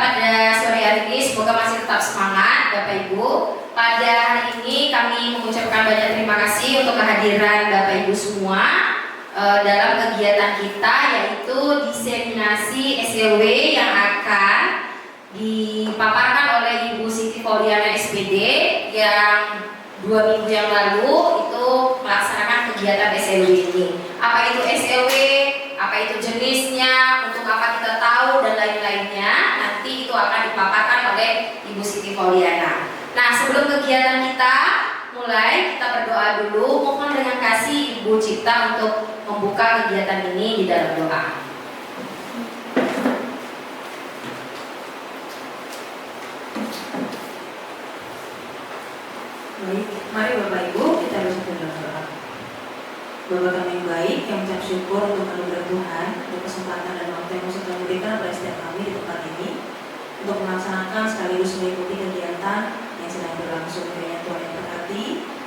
pada sore hari ini, semoga masih tetap semangat Bapak Ibu. Pada hari ini kami mengucapkan banyak terima kasih untuk kehadiran Bapak Ibu semua dalam kegiatan kita, yaitu diseminasi SLW yang akan dipaparkan oleh Ibu Siti Fauliana SPD yang 2 minggu yang lalu itu melaksanakan kegiatan SLW ini. Apa itu SLW? Apa itu jenisnya? Untuk apa kita tahu dan lain-lainnya? Nanti itu akan dipaparkan oleh Ibu Siti Fauliana. Nah, sebelum kegiatan kita mulai, kita berdoa dulu. Mohon dengan kasih Ibu Cipta untuk membuka kegiatan ini di dalam doa. Baik, mari Bapak Ibu kita bersatu dalam doa. Bapa kami yang baik, yang mengucap syukur untuk anugerah Tuhan, untuk kesempatan dan waktu yang sudah diberikan kepada setiap kami di tempat ini, untuk melaksanakan sekaligus mengikuti kegiatan yang sedang berlangsung. Kiranya Tuhan yang berkati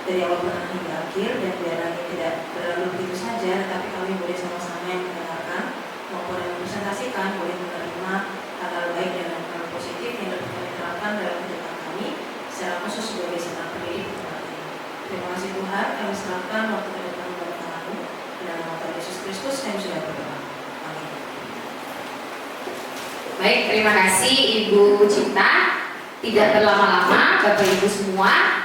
dari awal pertengahan hingga akhir, dan biarlah ini tidak berlalu begitu saja, tetapi kami boleh sama-sama yang mendengarkan maupun yang mempresentasikan boleh menerima hal-hal baik dan hal positif yang dapat kami terapkan dalam kehidupan kami, secara khusus sebagai seorang pendidik tempat ini. Terima kasih Tuhan, kami serahkan waktu ke depan kepada tangan-Mu. Dalam nama Tuhan Yesus Kristus kami sudah berdoa. Amin. Baik, terima kasih Ibu Cipta. Tidak berlama-lama, Bapak Ibu semua,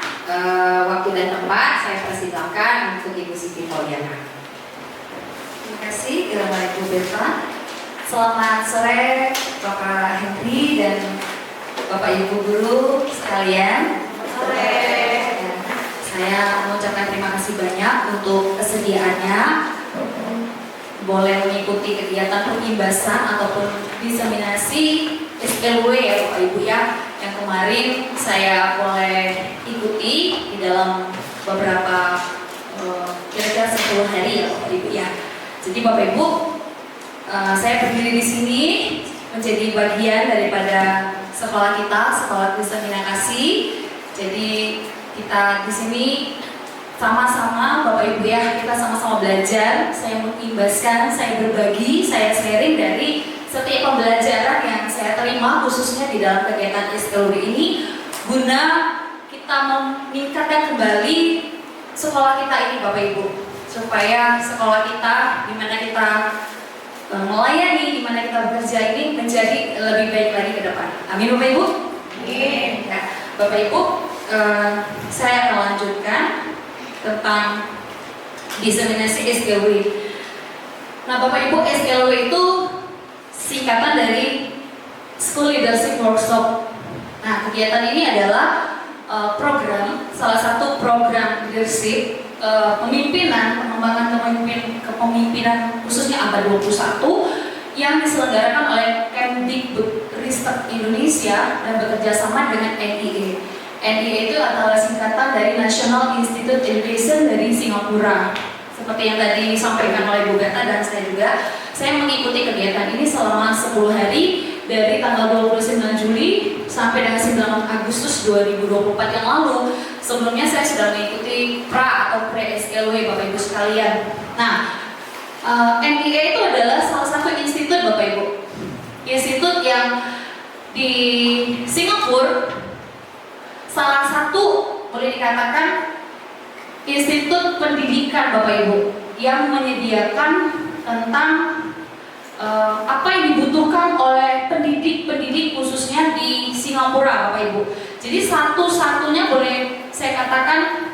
waktu dan tempat saya persilakan untuk Ibu Siti Fauliana. Terima kasih Ibu Beva. Selamat sore Bapak Henry dan Bapak Ibu guru sekalian. Sore. Saya mengucapkan terima kasih banyak untuk kesediaannya boleh mengikuti kegiatan pengimbasan ataupun diseminasi SLW ya Bapak Ibu ya, yang kemarin saya boleh ikuti di dalam beberapa kira-kira 10 hari ya Bapak Ibu ya. Jadi Bapak Ibu, saya berdiri di sini menjadi bagian daripada sekolah kita, sekolah diseminasi. Jadi kita di sini sama-sama Bapak Ibu ya, kita sama-sama belajar. Saya mengimbaskan, saya berbagi, saya sharing dari setiap pembelajaran yang saya terima khususnya di dalam kegiatan SLW ini, guna kita meningkatkan kembali sekolah kita ini Bapak Ibu, supaya sekolah kita di mana kita melayani, di mana kita bekerja ini menjadi lebih baik lagi ke depan. Amin Bapak Ibu. Amin. Nah, Bapak Ibu, saya akan lanjutkan tentang diseminasi SLW. Nah Bapak Ibu, SLW itu singkatan dari School Leadership Workshop. Nah kegiatan ini adalah program, salah satu program leadership, pemimpinan, pengembangan kepemimpinan khususnya abad 21 yang diselenggarakan oleh Kemdikbudristek Indonesia dan bekerja sama dengan NIE. NIE itu adalah singkatan dari National Institute Education dari Singapura. Seperti yang tadi disampaikan oleh Bu Beta dan saya juga, saya mengikuti kegiatan ini selama 10 hari dari tanggal 29 Juli sampai dengan 9 Agustus 2024 yang lalu. Sebelumnya saya sudah mengikuti pra atau pre-SLW Bapak Ibu sekalian. Nah, NIE itu adalah salah satu institut Bapak Ibu, institut yang di Singapura, salah satu boleh dikatakan institut pendidikan Bapak Ibu yang menyediakan tentang apa yang dibutuhkan oleh pendidik-pendidik khususnya di Singapura Bapak Ibu. Jadi satu-satunya boleh saya katakan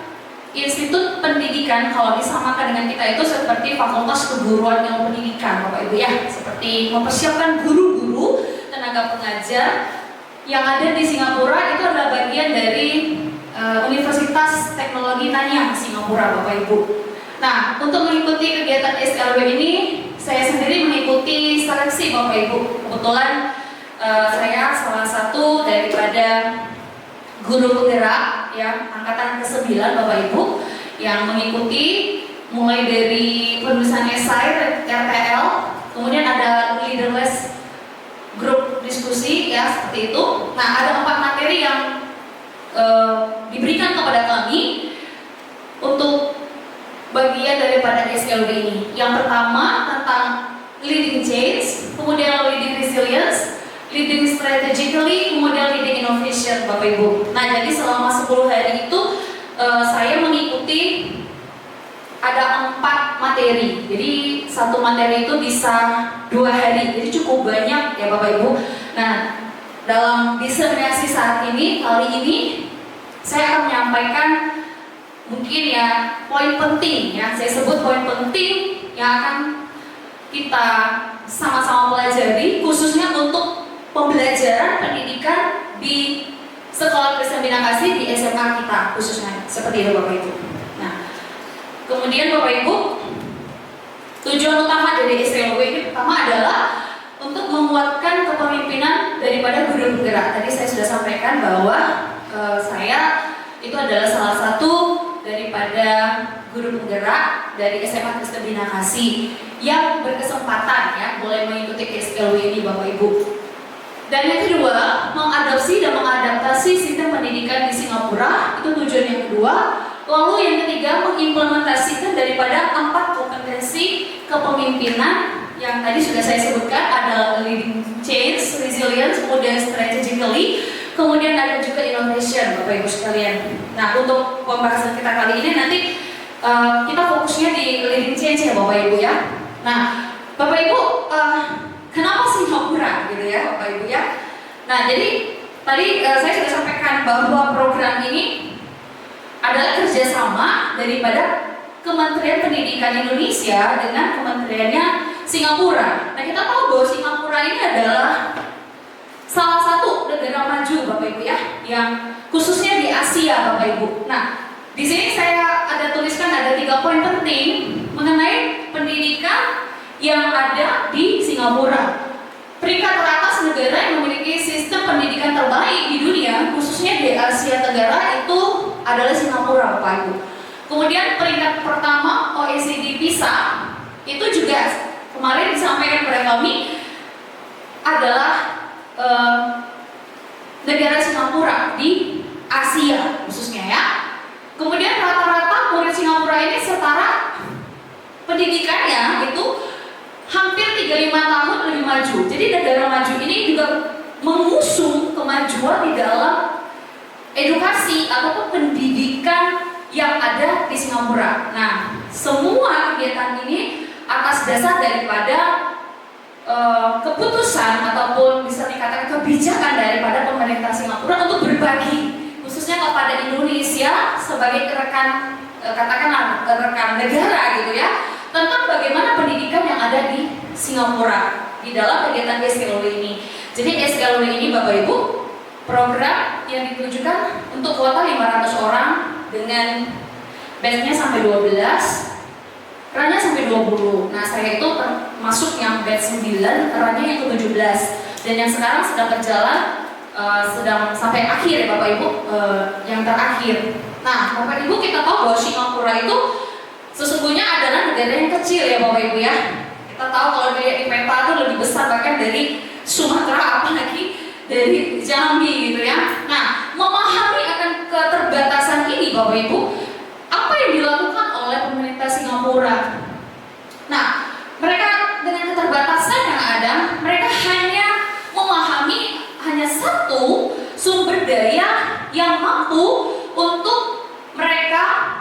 institut pendidikan kalau disamakan dengan kita itu seperti fakultas keguruan ilmu pendidikan Bapak Ibu ya, seperti mempersiapkan guru-guru, tenaga pengajar yang ada di Singapura. Itu adalah bagian dari Universitas Teknologi Nanyang Singapura Bapak Ibu. Nah, untuk mengikuti kegiatan SLW ini saya sendiri mengikuti seleksi Bapak Ibu. Kebetulan saya salah satu daripada guru penggerak ya angkatan ke-9 Bapak Ibu yang mengikuti mulai dari penulisan esai RTL, kemudian ada leaderless grup diskusi ya seperti itu. Nah, ada 4 materi yang diberikan kepada kami untuk bagian daripada SLW ini. Yang pertama tentang leading change, kemudian leading resilience, leading strategically, kemudian leading innovation, Bapak Ibu. Nah, jadi selama 10 hari itu saya mengikuti ada 4 materi. Jadi satu materi itu bisa 2 hari. Jadi cukup banyak ya Bapak Ibu. Nah, dalam diseminasi saat ini, kali ini saya akan menyampaikan mungkin ya poin penting ya. Saya sebut poin penting yang akan kita sama-sama pelajari, khususnya untuk pembelajaran pendidikan di Sekolah Kristen Bina Kasih di SMA kita khususnya, seperti itu Bapak Ibu. Nah, kemudian Bapak Ibu, tujuan utama dari SLW ini pertama adalah untuk menguatkan kepemimpinan daripada guru penggerak. Tadi saya sudah sampaikan bahwa saya itu adalah salah satu daripada guru penggerak dari SMA Kristen Bina Kasih yang berkesempatan ya boleh mengikuti SLW ini Bapak Ibu. Dan yang kedua, mengadopsi dan mengadaptasi sistem pendidikan di Singapura, itu tujuan yang kedua. Lalu yang ketiga, mengimplementasikan daripada 4 kompetensi kepemimpinan yang tadi sudah saya sebutkan, ada leading change, resilience, kemudian strategically, kemudian ada juga innovation, Bapak Ibu sekalian. Nah, untuk pembahasan kita kali ini nanti kita fokusnya di leading change ya Bapak Ibu ya. Nah, Bapak Ibu, kenapa Singapura gitu ya Bapak Ibu ya? Nah, jadi tadi saya sudah sampaikan bahwa program ini adalah kerjasama daripada Kementerian Pendidikan Indonesia dengan kementeriannya Singapura. Nah, kita tahu bahwa Singapura ini adalah salah satu negara maju Bapak Ibu ya, yang khususnya di Asia Bapak Ibu. Nah, di sini saya ada tuliskan ada 3 poin penting mengenai pendidikan yang ada di Singapura. Peringkat teratas negara yang memiliki sistem pendidikan terbaik di dunia, khususnya di Asia Tenggara, itu adalah Singapura, Bapak Ibu. Kemudian peringkat pertama OECD PISA itu juga kemarin disampaikan kepada kami adalah negara Singapura di Asia khususnya ya. Kemudian rata-rata murid Singapura ini setara pendidikannya itu hampir 35 tahun lebih maju. Jadi negara maju ini juga mengusung kemajuan di dalam edukasi ataupun pendidikan yang ada di Singapura. Nah, semua kegiatan ini atas dasar daripada keputusan ataupun bisa dikatakan kebijakan daripada pemerintah Singapura untuk berbagi khususnya kepada Indonesia sebagai rekan katakanlah rekan negara gitu ya, tentang bagaimana pendidikan yang ada di Singapura di dalam kegiatan SLW ini. Jadi SLW ini Bapak Ibu program yang ditujukan untuk kuota 500 orang dengan batch-nya sampai 12, kerannya sampai 20. Nah, saya itu termasuk yang batch 9, kerannya yang ke-17. Dan yang sekarang sedang berjalan sedang sampai akhir ya Bapak Ibu, yang terakhir. Nah, Bapak Ibu kita tahu bahwa Singapura itu sesungguhnya adalah negara yang kecil ya Bapak Ibu ya. Kita tahu kalau di peta itu lebih besar bahkan dari Sumatera apalagi dari Jambi gitu ya. Nah, memahami akan keterbatasan ini Bapak Ibu, apa yang dilakukan oleh pemerintah Singapura? Nah, mereka dengan keterbatasan yang ada, mereka hanya memahami hanya satu sumber daya yang mampu untuk mereka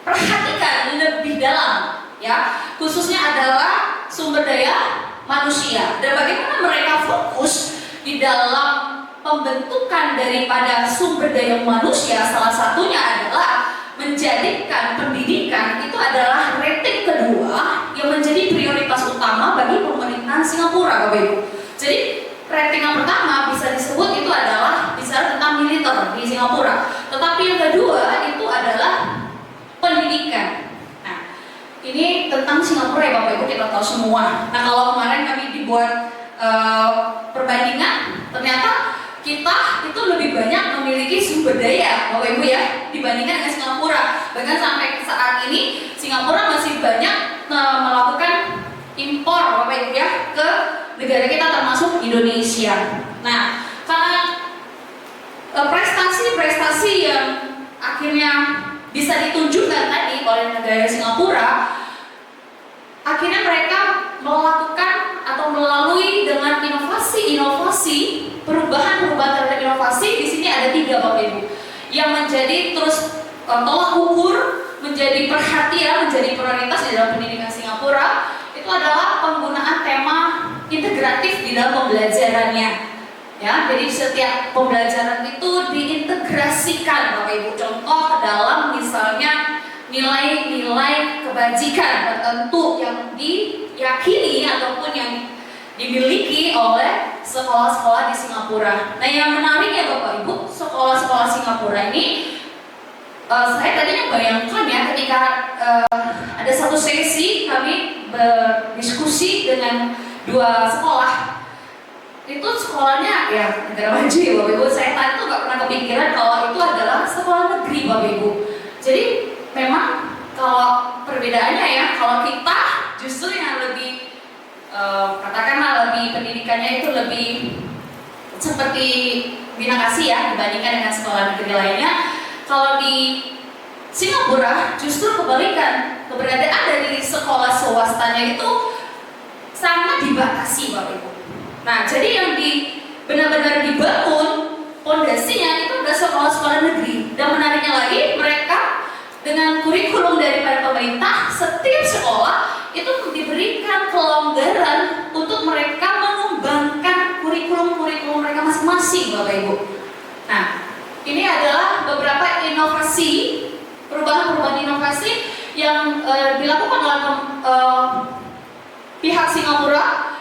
perhatikan lebih dalam ya, khususnya adalah sumber daya manusia dan bagaimana mereka fokus di dalam pembentukan daripada sumber daya manusia. Salah satunya adalah menjadikan pendidikan itu adalah rating kedua yang menjadi prioritas utama bagi pemerintahan Singapura Bapak Ibu. Jadi rating yang pertama bisa disebut itu adalah bicara tentang militer di Singapura, tetapi yang kedua itu adalah pendidikan. Nah, ini tentang Singapura ya Bapak Ibu kita tahu semua. Nah, kalau kemarin kami dibuat perbandingan, ternyata kita itu lebih banyak memiliki sumber daya Bapak Ibu ya dibandingkan dengan Singapura. Bahkan sampai saat ini Singapura masih banyak melakukan impor Bapak Ibu ya ke negara kita termasuk Indonesia. Nah, karena prestasi-prestasi yang akhirnya bisa ditunjukkan tadi oleh negara Singapura, akhirnya mereka melakukan atau melalui dengan inovasi inovasi, perubahan terhadap inovasi di sini ada 3 Bapak Ibu yang menjadi terus tolak ukur, menjadi perhatian, menjadi prioritas di dalam pendidikan Singapura. Itu adalah penggunaan tema integratif di dalam pembelajarannya. Ya, jadi setiap pembelajaran itu diintegrasikan Bapak Ibu. Contoh dalam misalnya nilai-nilai kebajikan tertentu yang diyakini ataupun yang dimiliki oleh sekolah-sekolah di Singapura. Nah, yang menariknya Bapak Ibu, sekolah-sekolah Singapura ini saya tadinya bayangkan ya ketika ada satu sesi kami berdiskusi dengan 2 sekolah. Itu sekolahnya ya negara maju ya Bapak Ibu. Saya tadi tuh gak pernah kepikiran kalau itu adalah sekolah negeri Bapak Ibu. Jadi memang kalau perbedaannya ya, kalau kita justru yang lebih katakanlah lebih pendidikannya itu lebih seperti Bina Kasih ya dibandingkan dengan sekolah negeri lainnya. Kalau di Singapura justru kebalikan, keberadaan dari sekolah swastanya itu sangat dibatasi Bapak Ibu. Nah, jadi yang benar-benar dibangun pondasinya itu adalah sekolah-sekolah negeri. Dan menariknya lagi, mereka dengan kurikulum daripada pemerintah, setiap sekolah itu diberikan kelonggaran untuk mereka mengembangkan kurikulum-kurikulum mereka masing-masing Bapak Ibu. Nah, ini adalah beberapa inovasi, perubahan-perubahan inovasi yang dilakukan oleh pihak Singapura.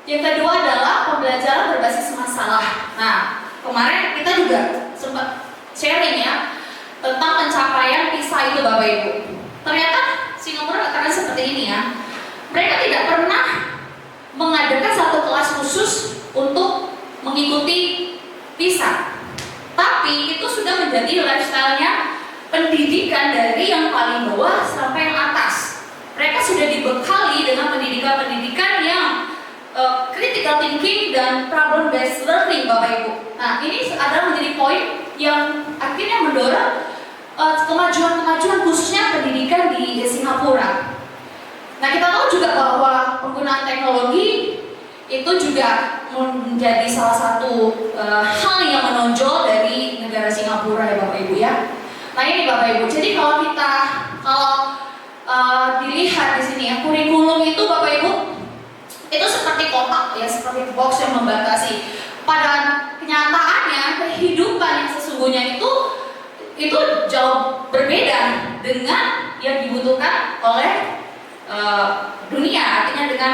Yang kedua adalah pembelajaran berbasis masalah. Nah, kemarin kita juga sempat sharing ya tentang pencapaian PISA itu Bapak Ibu. Ternyata Singapura karena seperti ini ya, mereka tidak pernah mengadakan satu kelas khusus untuk mengikuti PISA. Tapi itu sudah menjadi lifestyle-nya pendidikan dari yang paling bawah sampai yang atas. Mereka sudah dibekali dengan pendidikan-pendidikan yang critical thinking dan problem based learning Bapak Ibu. Nah, ini adalah menjadi poin yang akhirnya mendorong kemajuan-kemajuan khususnya pendidikan di Singapura. Nah, kita tahu juga bahwa penggunaan teknologi itu juga menjadi salah satu hal yang menonjol dari negara Singapura ya Bapak Ibu ya. Nah, ini Bapak Ibu. Jadi kalau dilihat di sini ya, kurikulum itu Bapak Ibu itu seperti kotak ya, seperti box yang membatasi. Pada kenyataannya kehidupan yang sesungguhnya itu jauh berbeda dengan yang dibutuhkan oleh dunia, artinya dengan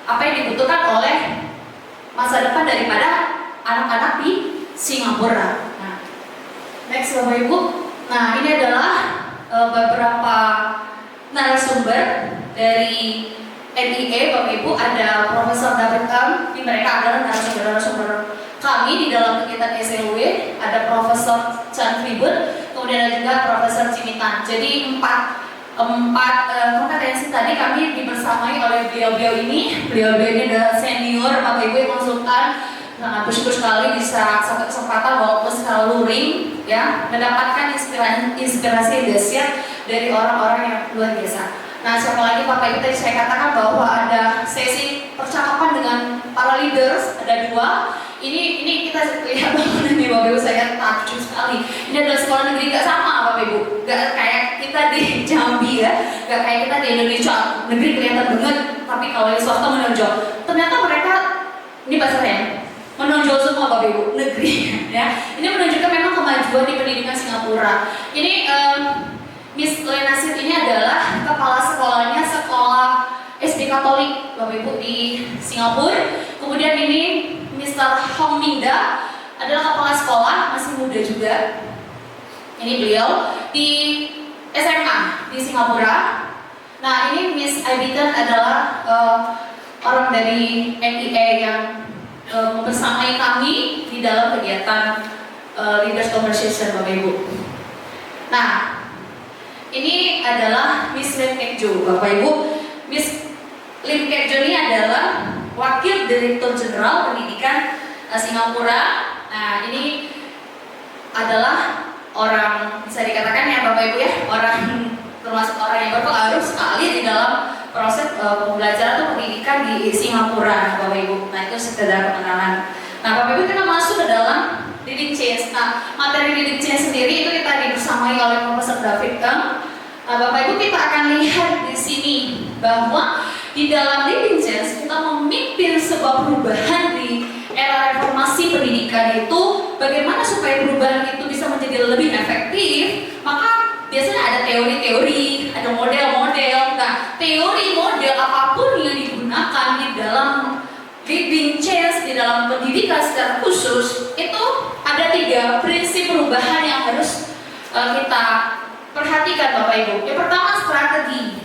apa yang dibutuhkan oleh masa depan daripada anak-anak di Singapura. Nah, next Bapak Ibu. Nah, ini adalah beberapa narasumber dari NIE Bapak Ibu. Ada Profesor David Kam, ini mereka adalah narasumber kami di dalam kegiatan SLW. Ada Profesor Chan Tribun, kemudian ada juga Profesor Cimitan. Jadi empat kompetensi tadi kami dibersamai oleh beliau-beliau ini. Beliau-beliau ini adalah senior Bapak Ibu yang konsultan. Nah, bersyukur sekali bisa sampai kesempatan walaupun secara luring ya mendapatkan inspirasi yang dahsyat dari orang-orang yang luar biasa. Nah, siapa lagi Bapak Ibu, tadi saya katakan bahwa ada sesi percakapan dengan para leaders, ada 2. Ini kita lihat banget nih Bapak Ibu, saya takjub sekali. Ini adalah sekolah negeri gak sama Bapak Ibu, gak kayak kita di Jambi ya, gak kayak kita di Indonesia negeri kelihatan banget, tapi kalau di swasta menonjol. Ternyata mereka, ini bahasanya menonjol semua Bapak Ibu, negeri ya. Ini menunjukkan memang kemajuan di pendidikan Singapura. Ini Miss Lenasir ini adalah kepala sekolahnya sekolah SD Katolik Bapak Ibu di Singapura. Kemudian ini Mr. Hong Minda adalah kepala sekolah, masih muda juga. Ini beliau di SMA di Singapura. Nah, ini Miss Abitan adalah orang dari NIE yang membersamai kami di dalam kegiatan Leaders Conversation Bapak Ibu. Nah, ini adalah Miss Lim Kek Jo, Bapak Ibu. Miss Lim Kek Jo ini adalah Wakil Direktur Jenderal Pendidikan Singapura. Nah, ini adalah orang bisa dikatakan ya Bapak Ibu ya, orang termasuk orang yang berpengaruh sekali di dalam proses pembelajaran atau pendidikan di Singapura, Bapak Ibu. Nah itu sekedar pengenalan. Nah Bapak Ibu, kita masuk ke dalam leading change. Nah materi leading change sendiri itu kita dibersamai oleh Profesor David Eng. Nah Bapak Ibu, kita akan lihat di sini bahwa di dalam leading change kita memimpin sebuah perubahan di era reformasi pendidikan itu, bagaimana supaya perubahan itu bisa menjadi lebih efektif. Maka biasanya ada teori-teori, ada model-model. Nah, teori model apapun yang digunakan di dalam leading change, di dalam pendidikan secara khusus, itu ada 3 prinsip perubahan yang harus kita perhatikan Bapak Ibu. Yang pertama, strategi.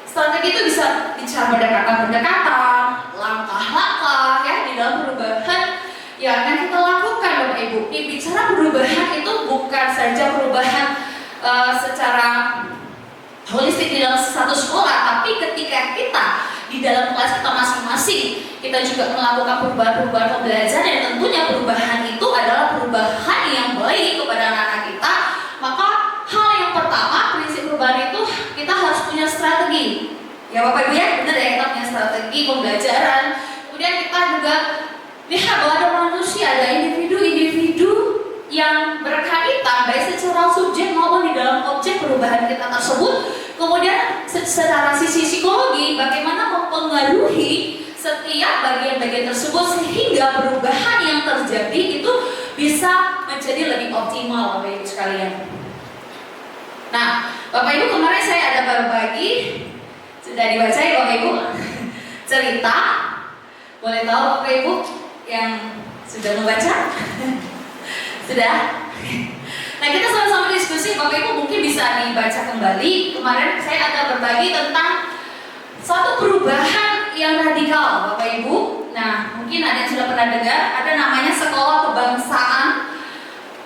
Strategi itu bisa bicara pendekatan-pendekatan, langkah-langkah ya di dalam perubahan yang akan kita lakukan Bapak Ibu. Bicara perubahan itu bukan saja perubahan secara holistik di dalam satu sekolah, tapi ketika kita di dalam kelas kita masing-masing, kita juga melakukan perubahan-perubahan pembelajaran, dan tentunya perubahan itu adalah perubahan yang baik kepada anak-anak kita. Maka hal yang pertama, prinsip perubahan itu kita harus punya strategi. Ya Bapak Ibu ya, benar ya, kita punya strategi pembelajaran. Kemudian kita juga lihat bahwa ada manusia, ada individu-individu yang berkaitan baik secara subjek maupun di dalam objek perubahan kita tersebut. Kemudian secara sisi psikologi, bagaimana mempengaruhi setiap bagian-bagian tersebut sehingga perubahan yang terjadi itu bisa menjadi lebih optimal Bapak Ibu sekalian. Nah, Bapak Ibu, kemarin saya ada berbagi, sudah dibaca ya Bapak Ibu, cerita. Boleh tahu Bapak Ibu yang sudah membaca? Sudah? Nah, kita sama-sama diskusi, Bapak Ibu mungkin bisa dibaca kembali. Kemarin saya ada berbagi tentang suatu perubahan yang radikal Bapak Ibu. Nah, mungkin ada yang sudah pernah dengar, ada namanya Sekolah Kebangsaan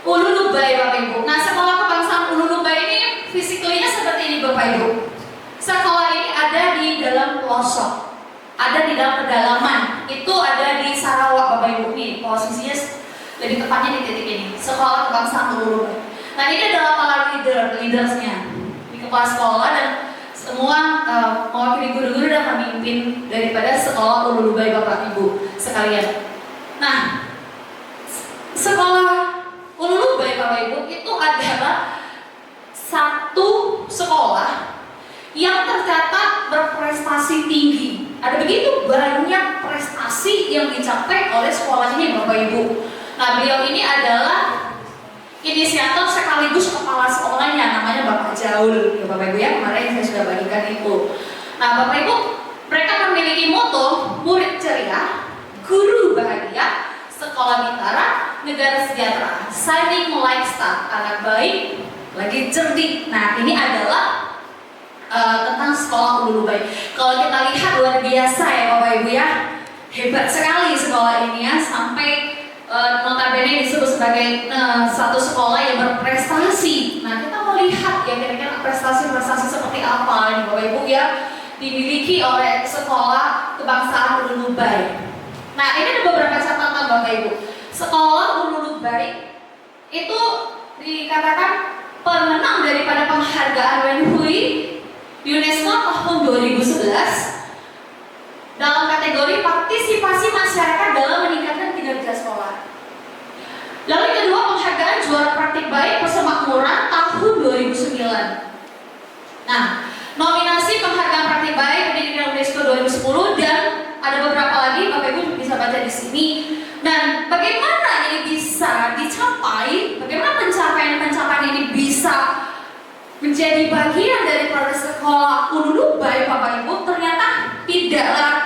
Ululubai Bapak Ibu. Nah, Sekolah Kebangsaan Ululubai ini fisiknya seperti ini Bapak Ibu. Sekolah ini ada di dalam pelosok, ada di dalam pedalaman. Itu ada di Sarawak Bapak Ibu. Nih posisinya lebih tepatnya di titik ini, Sekolah Kebangsaan Ululubai. Nah ini adalah para leadersnya di kepala sekolah, dan semua mewakili guru-guru dan pemimpin daripada Sekolah Ululubai Bapak Ibu sekalian. Nah, Sekolah Ululubai Bapak Ibu itu adalah satu sekolah yang tercatat berprestasi tinggi. Ada begitu banyak prestasi yang dicapai oleh sekolah ini Bapak Ibu. Nah, beliau ini adalah inisiator sekaligus kepala sekolahnya, namanya Bapak Jaul ya Bapak Ibu ya, kemarin saya sudah bagikan itu. Nah Bapak Ibu, mereka memiliki moto murid ceria, guru bahagia, sekolah bintara, negara sejahtera, shining like star, anak baik lagi cerdik. Nah ini adalah tentang Sekolah Ululubai. Kalau kita lihat luar biasa ya Bapak Ibu ya, hebat sekali sekolah ini ya, sampai notabene disebut sebagai satu sekolah yang berprestasi. Nah kita melihat ya kira-kira prestasi-prestasi seperti apa nih Bapak Ibu ya dimiliki oleh Sekolah Kebangsaan Ululubai. Nah ini ada beberapa catatan Bapak Ibu. Sekolah Ululubai itu dikatakan pemenang daripada penghargaan Wenhui UNESCO tahun 2011 dalam kategori partisipasi masyarakat dalam meningkatkan kinerja sekolah. Lalu yang kedua, penghargaan juara praktik baik persemakmuran tahun 2009. Nah, nominasi penghargaan praktik baik pendidikan UNESCO 2010, dan ada beberapa lagi Bapak Ibu bisa baca di sini. Dan bagaimana ini bisa dicapai? Bagaimana pencapaian ini bisa menjadi bagian dari Sekolah Ululubai Bapak Ibu? Ternyata tidaklah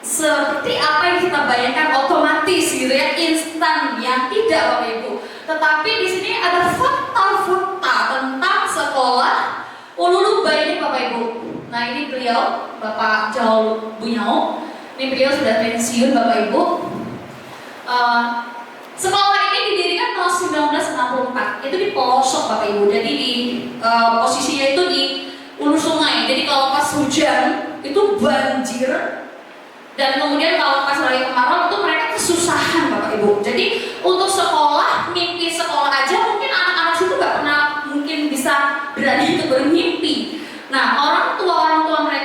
seperti apa yang kita bayangkan otomatis gitu ya, instan, yang tidak Bapak Ibu. Tetapi di sini ada fakta-fakta tentang Sekolah Ululubai ini Bapak Ibu. Nah ini beliau Bapak Jaul Bunyao. Ini beliau sudah pensiun Bapak Ibu. Sekolah ini didirikan tahun 1964. Itu di pelosok Bapak Ibu. Jadi di posisinya itu di ulu sungai. Jadi kalau pas hujan itu banjir, dan kemudian kalau pas lagi kemarau itu mereka kesusahan Bapak Ibu. Jadi untuk sekolah, mimpi sekolah aja mungkin anak-anak situ nggak pernah mungkin bisa berani untuk bermimpi. Nah orang tua mereka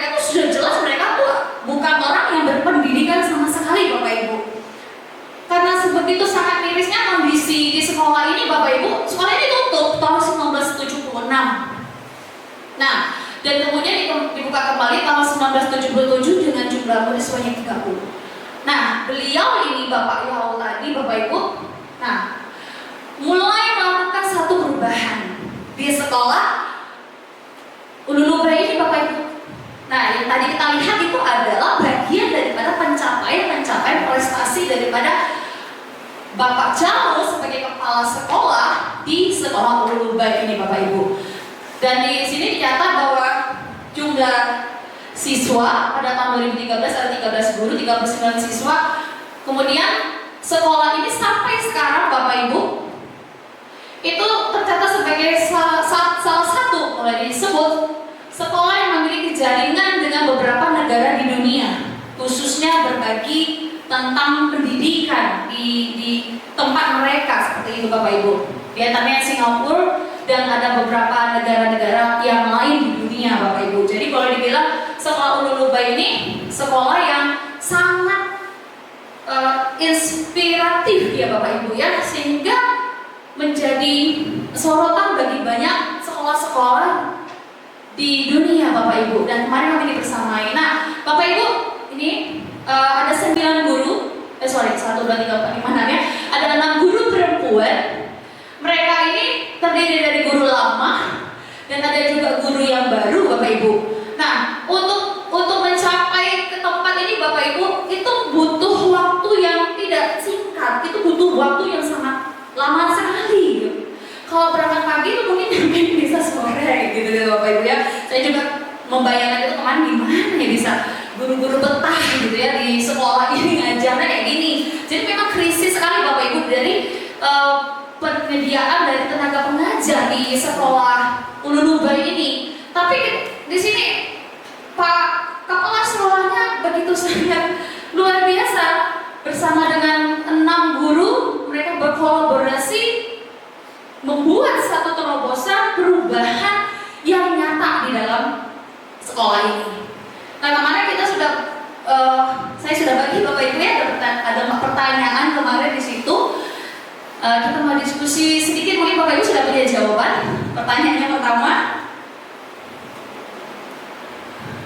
Nah, dan kemudian dibuka kembali tahun 1977 dengan jumlah murid sebanyak 30. Nah, beliau ini Bapak Yao tadi, Bapak Ibu, nah, mulai melakukan satu perubahan di sekolah Ululubai ini Bapak Ibu. Nah, yang tadi kita lihat itu adalah bagian daripada pencapaian prestasi daripada Bapak Jalo sebagai kepala sekolah di sekolah Ululubai ini Bapak Ibu. Dan di sini dicatat bahwa jumlah siswa pada tahun 2013 ada 13 guru, 39 siswa. Kemudian sekolah ini sampai sekarang Bapak Ibu itu tercatat sebagai salah satu mulai disebut sekolah yang memiliki jaringan dengan beberapa negara di dunia, khususnya berbagi tentang pendidikan di tempat mereka seperti itu Bapak Ibu. Di antaranya Singapura dan ada beberapa negara-negara yang lain di dunia Bapak Ibu. Jadi kalau dibilang sekolah Ululubai ini sekolah yang sangat inspiratif ya Bapak Ibu ya, sehingga menjadi sorotan bagi banyak sekolah-sekolah di dunia Bapak Ibu. Dan kemarin kami dibersamai. Nah Bapak Ibu ini ada 9 guru, 1, 2, 3, 4, 5, 6 ya. Ada 6 guru perempuan. Mereka ini terdiri dari guru lama dan ada juga guru yang baru Bapak Ibu. Nah untuk mencapai ke tempat ini Bapak Ibu itu butuh waktu yang tidak singkat, itu butuh waktu yang sangat lama sekali gitu. Kalau berangkat pagi itu mungkin bisa sore gitu Bapak Ibu ya. Saya juga membayangkan itu kemarin gimana ya bisa guru-guru betah gitu ya di sekolah ini ngajarnya kayak gini. Jadi memang krisis sekali Bapak Ibu dari penyediaan dari tenaga pengajar di sekolah Ululubai ini. Tapi di sini Pak Kepala sekolahnya begitu sangat luar biasa. Bersama dengan 6 guru mereka berkolaborasi membuat satu terobosan perubahan yang nyata di dalam sekolah ini. Nah kemarin kita sudah saya sudah bagi Bapak Ibu ya ada pertanyaan kemarin di situ. Kita mau diskusi sedikit, mungkin Bapak Ibu sudah punya jawaban. Pertanyaannya pertama,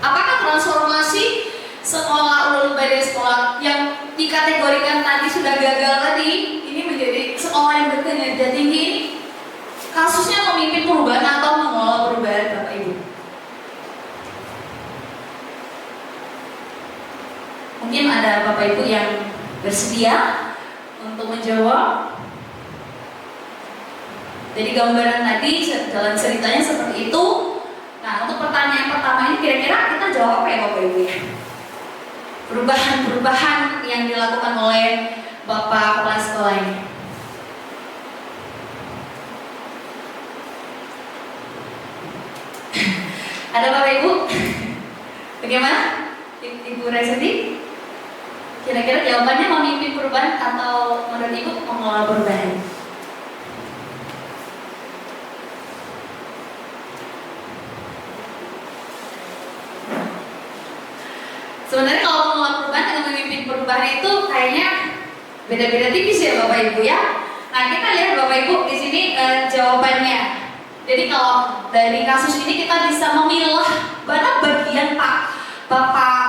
apakah transformasi sekolah Ululubai dari sekolah yang dikategorikan tadi sudah gagal tadi ini menjadi sekolah yang berkinerja tinggi ini kasusnya memimpin perubahan atau mengelola perubahan Bapak Ibu? Mungkin ada Bapak Ibu yang bersedia untuk menjawab. Jadi gambaran tadi dalam ceritanya seperti itu. Nah untuk pertanyaan pertama ini kira-kira kita jawab apa ya Bapak Ibu ya? Perubahan-perubahan yang dilakukan oleh Bapak Kepala Sekolah ini. Ada Bapak Ibu? Bagaimana? Ibu Reseti? Kira-kira jawabannya memimpin perubahan atau menurut Ibu mengelola perubahan? Sebenarnya kalau mengelola perubahan dengan memimpin perubahan itu kayaknya beda-beda tipis ya Bapak Ibu ya. Nah kita lihat Bapak Ibu di sini jawabannya. Jadi kalau dari kasus ini kita bisa memilah mana bagian Bapak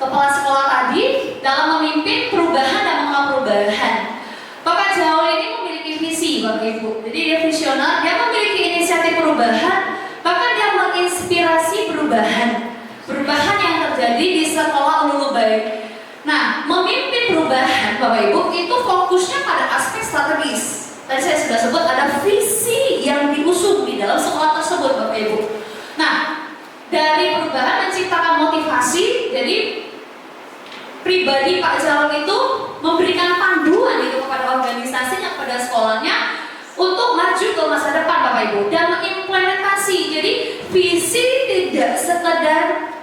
Kepala Sekolah tadi dalam memimpin perubahan dan mengelola perubahan. Bapak Jaul ini memiliki visi Bapak Ibu. Jadi dia visioner, dia memiliki inisiatif perubahan, bahkan dia menginspirasi perubahan yang terjadi di sekolah Ululubai. Nah, memimpin perubahan Bapak Ibu itu fokusnya pada aspek strategis. Tadi saya sudah sebut ada visi yang diusung di dalam sekolah tersebut Bapak Ibu. Nah, dari perubahan menciptakan motivasi, jadi pribadi Pak Jalon itu memberikan panduan itu kepada organisasinya, kepada sekolahnya untuk maju ke masa depan Bapak Ibu dan mengimplementasi. Jadi visi tidak sekedar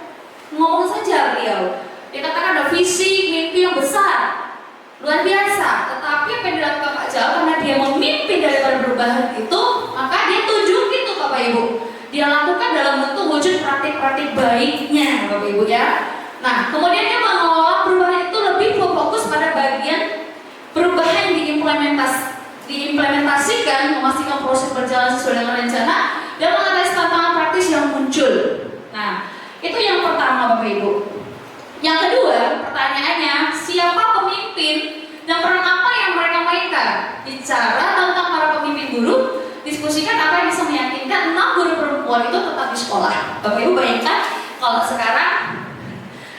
ngomong saja beliau. Dia katakan ada visi, mimpi yang besar, luar biasa. Tetapi apa yang dilakukan Pak Jalon karena dia memimpin daripada perubahan itu, maka dia tunjukin tuh Bapak Ibu. Dia lakukan dalam bentuk wujud praktik-praktik baiknya Bapak Ibu ya. Nah kemudian dia mengelola perubahan itu lebih fokus pada bagian perubahan yang diimplementasikan, memastikan proses berjalan sesuai dengan rencana, perempuan itu tetap di sekolah. Bapak Ibu bayangkan kalau sekarang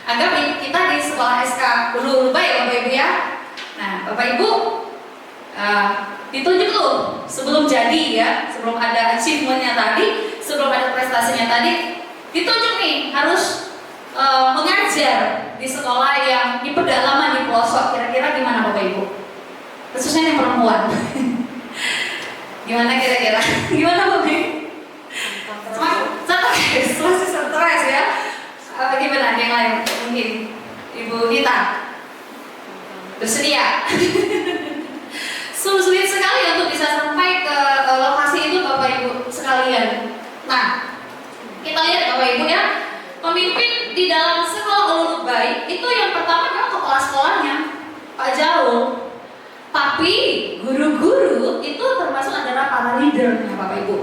anggap kita di sekolah SK Ulu Lumba ya Bapak Ibu ya. Nah Bapak Ibu ditunjuk tuh sebelum jadi ya, sebelum ada achievementnya tadi, sebelum ada prestasinya tadi, ditunjuk nih harus mengajar di sekolah yang di pedalaman, di pelosok. Kira-kira gimana Bapak Ibu? Khususnya yang perempuan. Gimana kira-kira? Gimana Bapak Ibu? Stres, masih stres ya. Gimana yang lain? Mungkin Ibu Dita bersedia. Sulit sekali untuk bisa sampai ke lokasi itu Bapak Ibu sekalian. Nah, kita lihat Bapak Ibu ya, pemimpin di dalam sekolah Ulu Baik itu yang pertama memang kepala sekolahnya Pak Jaul. Tapi guru-guru itu termasuk adalah para leadernya Bapak Ibu.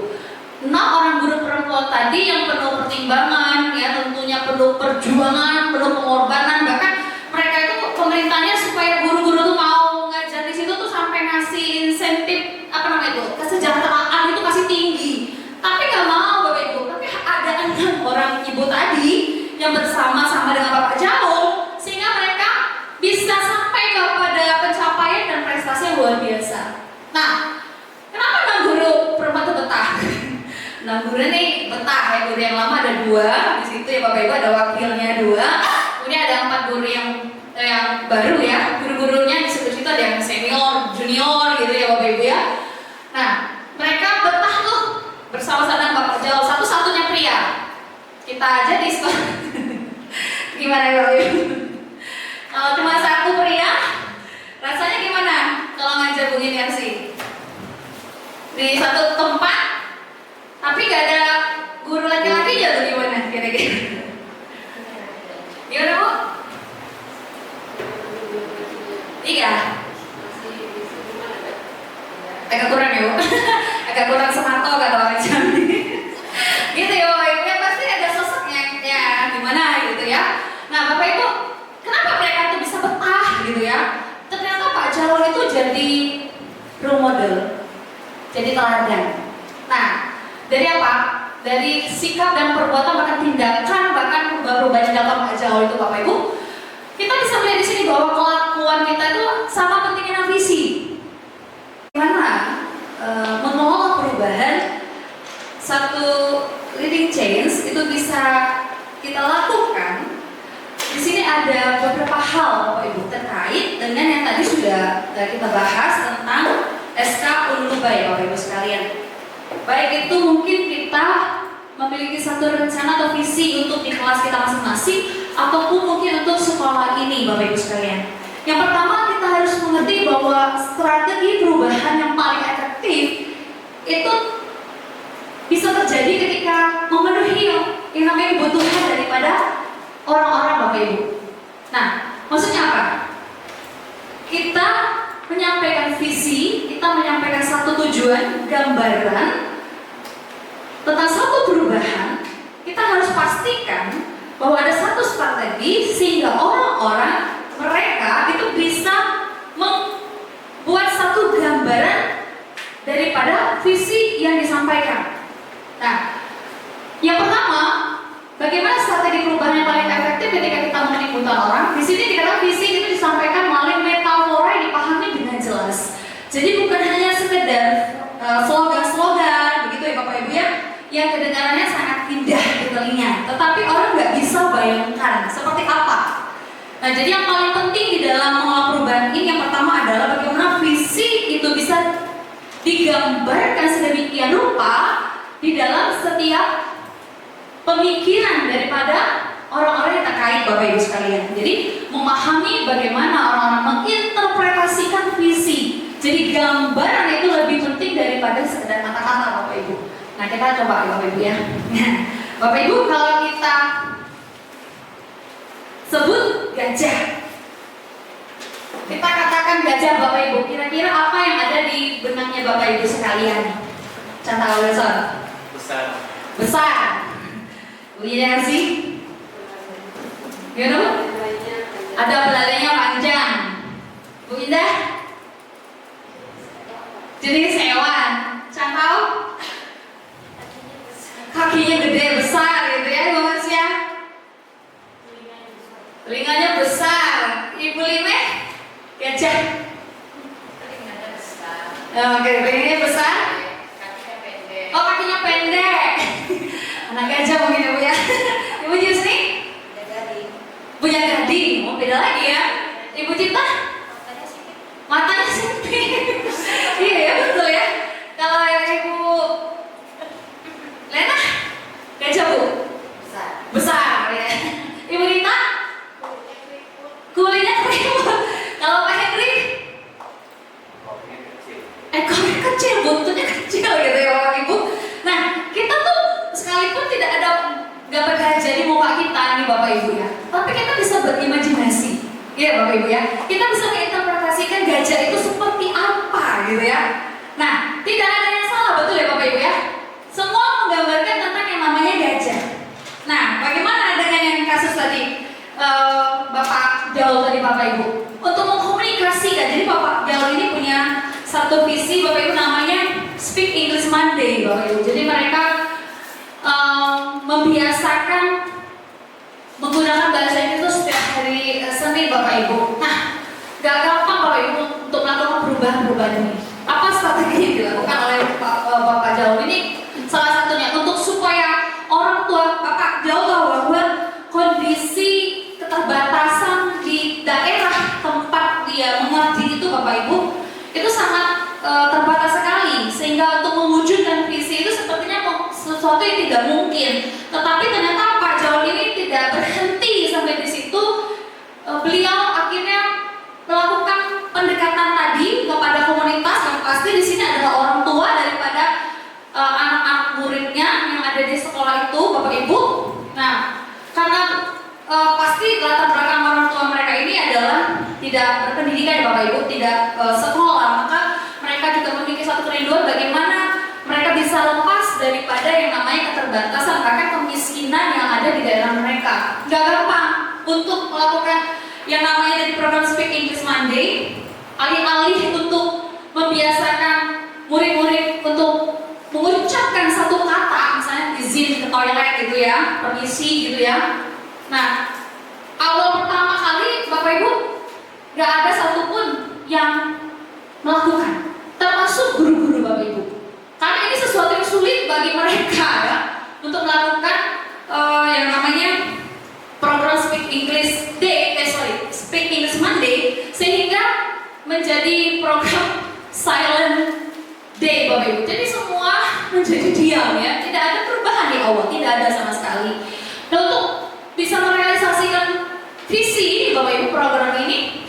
6 orang guru perempuan tadi yang penuh pertimbangan, ya tentunya penuh perjuangan, penuh pengorbanan, bahkan mereka itu pemerintahnya supaya guru-guru tuh mau ngajar di situ tuh sampai ngasih insentif kesejahteraan itu kasih tinggi. Tapi nggak mau Bapak Ibu. Tapi ada 6 orang ibu tadi yang bersama-sama dengan Bapak Jaul sehingga mereka bisa sampai kepada pencapaian dan prestasi yang luar biasa. Nah, kenapa 6 guru perempuan itu betah? 6 guru ini betah ya, guru yang lama ada 2 di situ ya Bapak Ibu, ada wakilnya 2. Kemudian ada 4 guru yang baru ya, guru-gurunya di situ ada yang senior, junior gitu ya Bapak Ibu ya. Nah, mereka betah tuh bersama-sama dengan Bapak Jaul, satu-satunya pria. Kita aja di sekolah. Gimana Bapak Ibu? Kalau cuma 1 pria, rasanya gimana kalau ngajar begini sih? Di satu tempat, tapi gak ada guru laki-laki aja tuh gimana kira-kira? Gimana Bu? 3. Agak kurang ya Bu? Agak kurang semanto kata orang Jambi. Gitu ya Bapak Ibu, ya pasti ada sosoknya ya gimana gitu ya. Nah Bapak Ibu, kenapa mereka tuh bisa betah gitu ya? Ternyata Pak Jaul itu jadi role model, jadi teladan. Nah, dari apa? Dari sikap dan perbuatan, bahkan tindakan, bahkan perubahan yang dilakukan Pak Jaul itu Bapak Ibu, kita bisa melihat di sini bahwa kelakuan kita itu sama pentingnya visi. Gimana mengelola perubahan satu leading change itu bisa kita lakukan. Di sini ada beberapa hal Bapak Ibu terkait dengan yang tadi sudah kita bahas tentang SK Ulu Lumba Bapak Ibu sekalian. Baik itu mungkin kita memiliki satu rencana atau visi untuk di kelas kita masing-masing, ataupun mungkin untuk sekolah ini Bapak Ibu sekalian. Yang pertama kita harus mengerti bahwa strategi perubahan yang paling efektif itu bisa terjadi ketika memenuhi yang namanya kebutuhan daripada orang-orang Bapak Ibu. Nah, maksudnya apa? Kita menyampaikan visi, kita menyampaikan satu tujuan, gambaran tentang satu perubahan. Kita harus pastikan bahwa ada satu strategi sehingga orang-orang mereka itu bisa membuat satu gambaran daripada visi yang disampaikan. Nah, yang pertama, bagaimana strategi perubahan yang paling efektif ketika kita memenuhi kebutuhan orang? Di sini dikatakan visi itu disampaikan melalui metafora yang dipahami dengan jelas. Jadi bukan hanya sekedar slogan-slogan begitu ya Bapak Ibu ya, yang kedengarannya sangat indah di telinga, tetapi orang nggak bisa bayangkan seperti apa. Nah, jadi yang paling penting di dalam mengelola perubahan ini yang pertama adalah bagaimana visi itu bisa digambarkan sedemikian rupa di dalam setiap pemikiran daripada orang-orang yang terkait Bapak Ibu sekalian. Jadi memahami bagaimana orang-orang menginterpretasikan visi. Jadi gambaran itu lebih penting daripada sekedar kata-kata Bapak Ibu. Nah kita coba Bapak Ibu ya. Bapak Ibu kalau kita sebut gajah, kita katakan gajah Bapak Ibu, kira-kira apa yang ada di benaknya Bapak Ibu sekalian? Contoh besar. Besar. Iya sih. Gimana Bu? Ada belalainya panjang. Bu Indah? Jenis hewan. Contoh? kakinya gede besar gitu ya Ibu Masya. Telinganya besar. Ibu Lime gajah. Telinganya besar. Oke, telinganya besar. Kakinya pendek. Oh, kakinya pendek. Anak gajah mungkin Ibu ya. Ibu Jusni Jadi punya gading. Oh, beda lagi ya. Ibu Cinta matanya sipit. matanya sempit. Iya ya, betul ya. Kalau Ibu Lena gajah Bu Besar. besar ya. Ibu Rita Kulitnya keriput. kulitnya keriput. Kalau Pak Henry ekornya kecil, buntutnya kecil gitu ya Bapak Ibu. Nah, kita tuh sekalipun tidak ada gambar gajah di muka kita nih Bapak Ibu ya, tapi kita bisa berimajinasi. Iya Bapak Ibu ya, kita bisa menginterpretasikan gajah itu seperti apa gitu ya. Nah, tidak ada yang salah, betul ya Bapak Ibu ya. Semua menggambarkan tentang yang namanya gajah. Nah, bagaimana dengan yang kasus tadi Bapak Jaul tadi Bapak Ibu? Untuk mengkomunikasikan, jadi Bapak Jaul ini punya satu visi Bapak Ibu namanya Speak English Monday Bapak Ibu. Jadi mereka membiasakan menggunakan bahasa Inggris itu setiap hari Senin Bapak Ibu. Nah, gak gampang Bapak Ibu untuk melakukan perubahan-perubahan ini. Apa strategi yang dilakukan oleh Bapak Jaul ini? Salah satunya untuk supaya orang tua Bapak Jaul tahu bahwa kondisi keterbatasan di daerah tempat dia mengaji itu Bapak Ibu itu sangat terbatas sekali, sehingga untuk mewujudkan visi itu sepertinya sesuatu yang tidak mungkin. Tetapi ternyata Pak Jaul ini tidak berhenti sampai di situ. Beliau akhirnya melakukan pendekatan tadi kepada komunitas yang pasti di sini adalah orang tua daripada anak-anak muridnya yang ada di sekolah itu Bapak Ibu. Nah, karena pasti latar belakang orang tua mereka ini adalah tidak berpendidikan ya Bapak Ibu, tidak sekolah, maka mereka juga memiliki satu kerinduan bagaimana mereka bisa lepas daripada yang namanya keterbatasan bahkan kemiskinan yang ada di daerah mereka. Gak gampang untuk melakukan yang namanya dari program Speak English Monday, alih-alih untuk membiasakan murid-murid untuk mengucapkan satu kata, misalnya izin ke toilet gitu ya, permisi gitu ya. Nah, awal pertama kali Bapak Ibu gak ada satupun yang melakukan, termasuk guru-guru Bapak Ibu. Karena ini sesuatu yang sulit bagi mereka ya untuk melakukan yang namanya program Speak English Speak English Monday, sehingga menjadi program Silent Day Bapak Ibu. Jadi semua menjadi diam ya, tidak ada perubahan di awal, tidak ada sama sekali. Dan untuk bisa merealisasikan visi ini Bapak Ibu, program ini,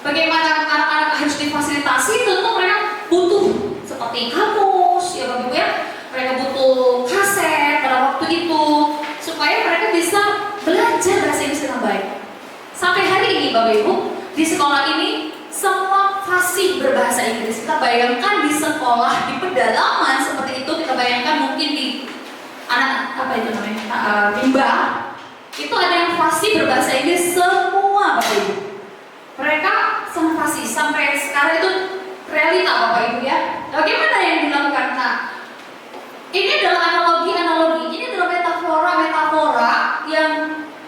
bagaimana anak-anak harus difasilitasi, tentu mereka butuh seperti kamus ya Bapak Ibu ya, mereka butuh kaset pada waktu itu supaya mereka bisa belajar bahasa Inggris dengan baik. Sampai hari ini Bapak Ibu, di sekolah ini semua fasih berbahasa Inggris. Kita bayangkan di sekolah di pedalaman seperti itu, kita bayangkan mungkin di anak apa itu namanya rimba, itu ada yang fasih berbahasa Inggris semua Bapak Ibu. Mereka sangat fasih sampai sekarang itu realita Bapak Ibu ya. Bagaimana yang dilakukan? Nah, ini adalah analogi-analogi, ini adalah metafora-metafora yang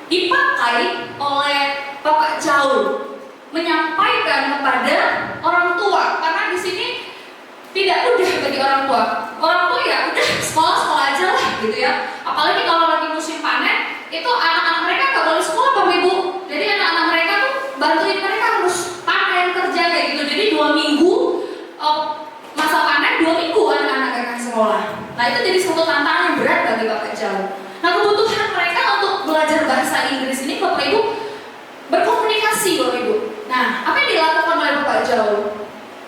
dipakai oleh Bapak Jaul menyampaikan kepada orang tua, karena di sini tidak mudah bagi orang tua. Orang tua ya udah sekolah aja lah gitu ya. Apalagi kalau lagi musim panen, itu anak-anak mereka nggak boleh sekolah Bapak Ibu. Jadi anak-anak mereka tuh bantuin mereka harus panen kerja kayak gitu. Jadi 2 minggu masa panen 2 minggu anak-anak akan sekolah. Nah itu jadi suatu tantangan yang berat bagi Bapak Jaul. Nah kebutuhan mereka untuk belajar bahasa Inggris ini Bapak Ibu berkomunikasi Bapak Ibu. Nah apa yang dilakukan oleh Bapak Jaul?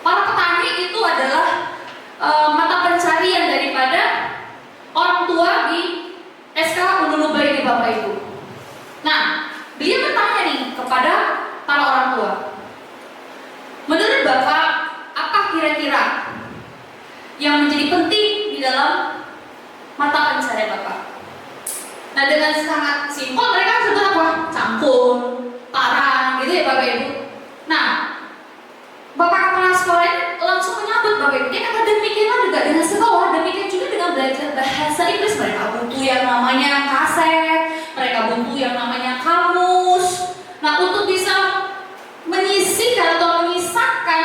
Para petani itu adalah mata pencarian daripada orang tua di SK Unuluba ini Bapak Ibu. Nah beliau bertanya nih kepada para orang tua, menurut Bapak apa kira-kira yang menjadi penting di dalam mata pencarian Bapak? Nah dengan sangat simpel mereka sebut apa? Cangkul, parang gitu ya Bapak Ibu. Nah Bapak kepala sekolah ini langsung termasuk menyambut Bapak Ibu. Kata demikianlah juga dengan sekolah, demikian juga dengan belajar bahasa Inggris. Mereka butuh yang namanya kaset, mereka butuh yang namanya kamus. Nah, untuk bisa menyisihkan atau menyisakan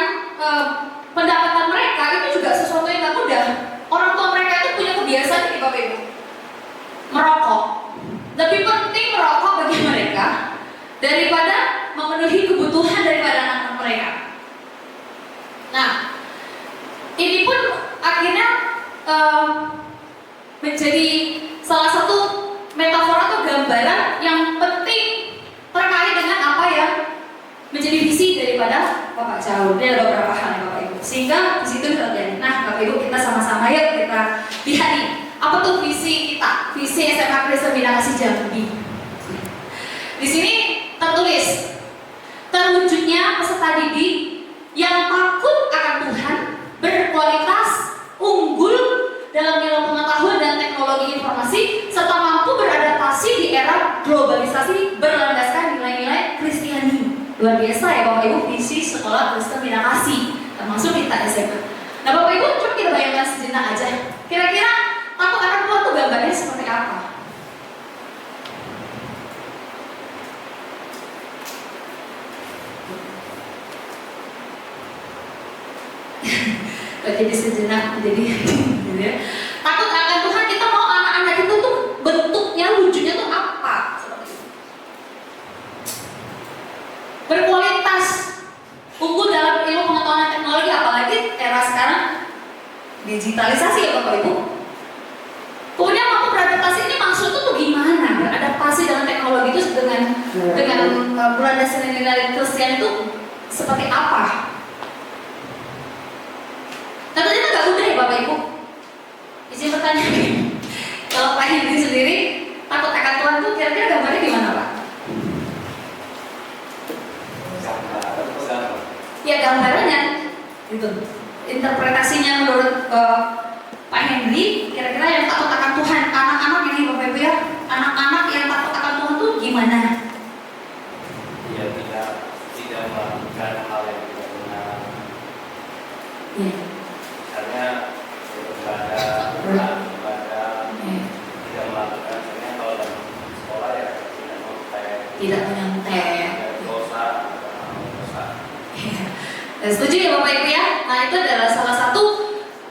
pendapatan mereka itu juga sesuatu yang tidak mudah. Orang tua mereka itu punya kebiasaan nih Bapak Ibu, merokok. Lebih penting merokok bagi mereka daripada memenuhi kebutuhan daripada anak-anak mereka. Nah, ini pun akhirnya menjadi salah satu metafora atau gambaran yang penting terkait dengan apa yang menjadi visi daripada Bapak Caur. Ini ada beberapa hal ya Bapak Ibu. Sehingga di situ terjadi. Nah, Bapak Ibu kita sama-sama yuk kita lihat nih apa tuh visi kita, visi SMA Kristen Bina Kasih Jambi. Di sini tertulis terwujudnya peserta didik yang takut akan Tuhan, berkualitas, unggul dalam ilmu pengetahuan dan teknologi informasi, serta mampu beradaptasi di era globalisasi berlandaskan nilai-nilai Kristiani. Luar biasa ya Bapak Ibu, visi sekolah Kristen Bina Kasih, termasuk kita SMA. Nah Bapak Ibu, coba kita bayangkan sejenak aja. Kira-kira takut akan Tuhan itu gambarnya seperti apa? Jadi sejenak, jadi gitu ya. Takut akan Tuhan, kita mau anak-anak itu tuh bentuknya, wujudnya tuh apa? Berkualitas, unggul dalam ilmu pengetahuan dan teknologi, apalagi era sekarang digitalisasi ya Bapak Ibu. Kemudian mampu beradaptasi, ini maksudnya tuh gimana? Beradaptasi dalam teknologi itu dengan berlandaskan nilai Kristen itu seperti apa? Tentunya nggak mudah ya Bapak Ibu. Izin pertanyaan, kalau Pak Henry sendiri takut akan Tuhan tuh kira-kira gambarnya gimana Pak? Ya gambarannya, gitu. Interpretasinya menurut Pak Henry, kira-kira yang takut akan Tuhan, anak-anak ini Bapak Ibu ya, anak-anak yang takut akan Tuhan tuh gimana? Ya tidak melakukan hal yang tidak benar. Ya. Misalnya beribadah, tidak melakukan, misalnya kalau dalam sekolah ya tidak Tidak menyontek. dosa. Setuju ya Bapak Ibu ya? Nah itu adalah salah satu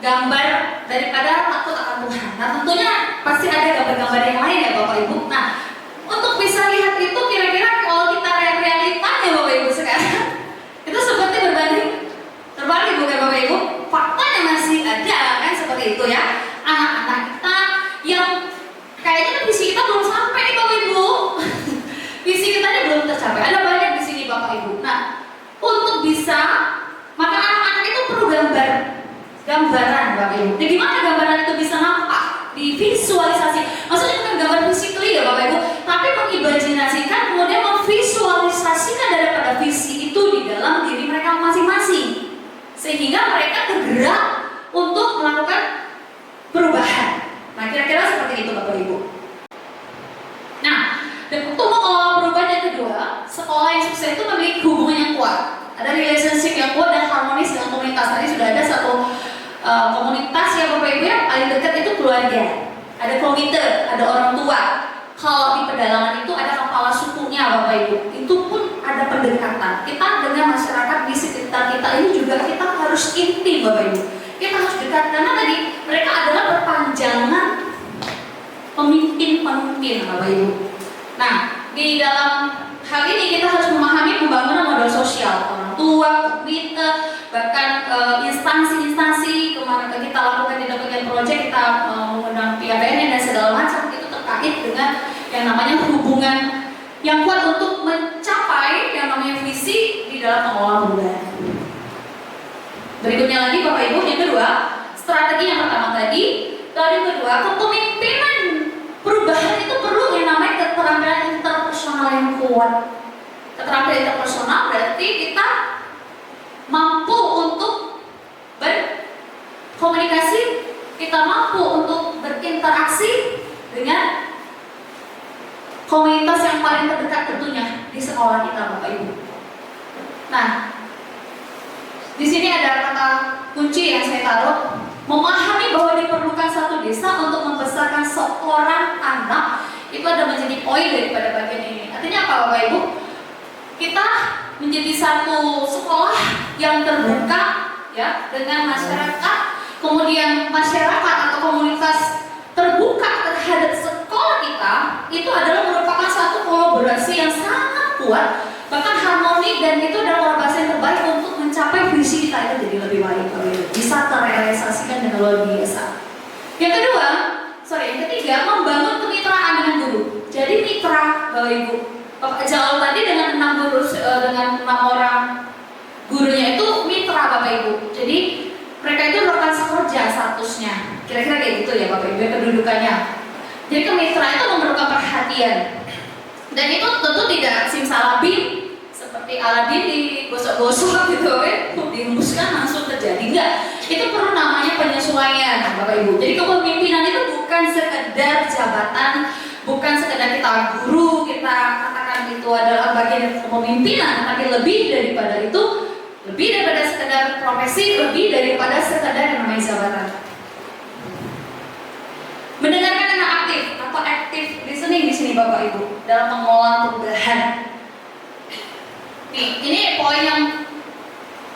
gambar daripada takut akan Tuhan. Nah tentunya pasti ada gambar-gambar yang lain ya Bapak Ibu. Nah untuk bisa lihat itu kira-kira kalau kita lihat realitanya Bapak Ibu sekarang itu seperti terbalik bukan Bapak Ibu? Faktanya masih ada kan seperti itu ya. Anak-anak kita yang kayaknya visi kita belum sampai nih Bapak Ibu. Visi kita ini belum tercapai. Ada banyak di sini Bapak Ibu. Nah untuk bisa, maka anak-anak itu perlu gambaran Bapak Ibu. Jadi gimana gambaran itu bisa nampak, divisualisasi. Maksudnya bukan gambar physically ya Bapak Ibu, tapi mengimajinasikan kemudian memvisualisasikan daripada visi itu di dalam diri mereka masing-masing, sehingga mereka tergerak untuk melakukan perubahan. Nah kira-kira seperti itu Bapak Ibu. Nah, dan untuk perubahan yang kedua, sekolah yang sukses itu memiliki hubungan yang kuat. Ada relationship yang kuat dan harmonis dengan komunitas. Tadi sudah ada satu komunitas ya Bapak Ibu yang paling dekat itu keluarga. Ada komite, ada orang tua. Kalau di pedalaman itu ada kepala sukunya Bapak Ibu. Itu pun ada pendekatan. Kita dengan masyarakat di sekitar kita ini juga kita harus intim Bapak Ibu. Kita harus dekat karena tadi mereka adalah perpanjangan pemimpin Bapak Ibu. Nah, di dalam hal ini kita harus memahami pembangunan model sosial orang tua, komite, bahkan instansi-instansi kemarin kita lakukan di bagian proyek kita mengundang pihak BNN dan segala macam itu terkait dengan yang namanya hubungan yang kuat untuk mencapai yang namanya visi di dalam pengelolaan perubahan. Berikutnya lagi Bapak Ibu, yang kedua strategi yang pertama tadi, lalu yang kedua kepemimpinan perubahan itu perlu yang namanya keterampilan interpersonal yang kuat. Keterampilan interpersonal berarti kita mampu untuk berkomunikasi, kita mampu untuk berinteraksi dengan komunitas yang paling terdekat tentunya di sekolah kita Bapak Ibu. Nah, di sini ada kata kunci yang saya taruh, memahami bahwa diperlukan satu desa untuk membesarkan seorang anak, itu ada menjadi poin daripada bagian ini. Artinya apa Bapak Ibu? Kita menjadi satu sekolah yang terbuka ya dengan masyarakat, kemudian masyarakat atau komunitas terbuka terhadap sekolah kita, itu adalah merupakan satu kolaborasi yang sangat kuat, bahkan harmoni, dan itu adalah kolaborasi yang terbaik untuk mencapai visi kita itu jadi lebih baik, bisa terrealisasikan dengan luar biasa. Yang ketiga, membangun kemitraan dengan guru. Jadi mitra Bapak Ibu, Bapak Jaul tadi dengan 6 guru, dengan 6 orang gurunya itu mitra Bapak Ibu. Jadi mereka itu rekan sekerja statusnya, kira-kira kayak gitu ya Bapak Ibu kedudukannya. Jadi kemitraan itu memerlukan perhatian, dan itu tentu tidak simsalabim seperti Aladin digosok-gosok gitu ya, dihembuskan langsung terjadi, enggak. Itu perlu namanya penyesuaian Bapak Ibu. Jadi kepemimpinan itu bukan sekedar jabatan, bukan sekedar kita guru, kita katakan itu adalah bagian kepemimpinan, tapi lebih daripada itu, lebih daripada sekedar profesi, lebih daripada sekedar yang namanya jabatan. Mendengarkan dengan aktif atau active listening di sini Bapak Ibu dalam mengolah perubahan. Nih, ini poin yang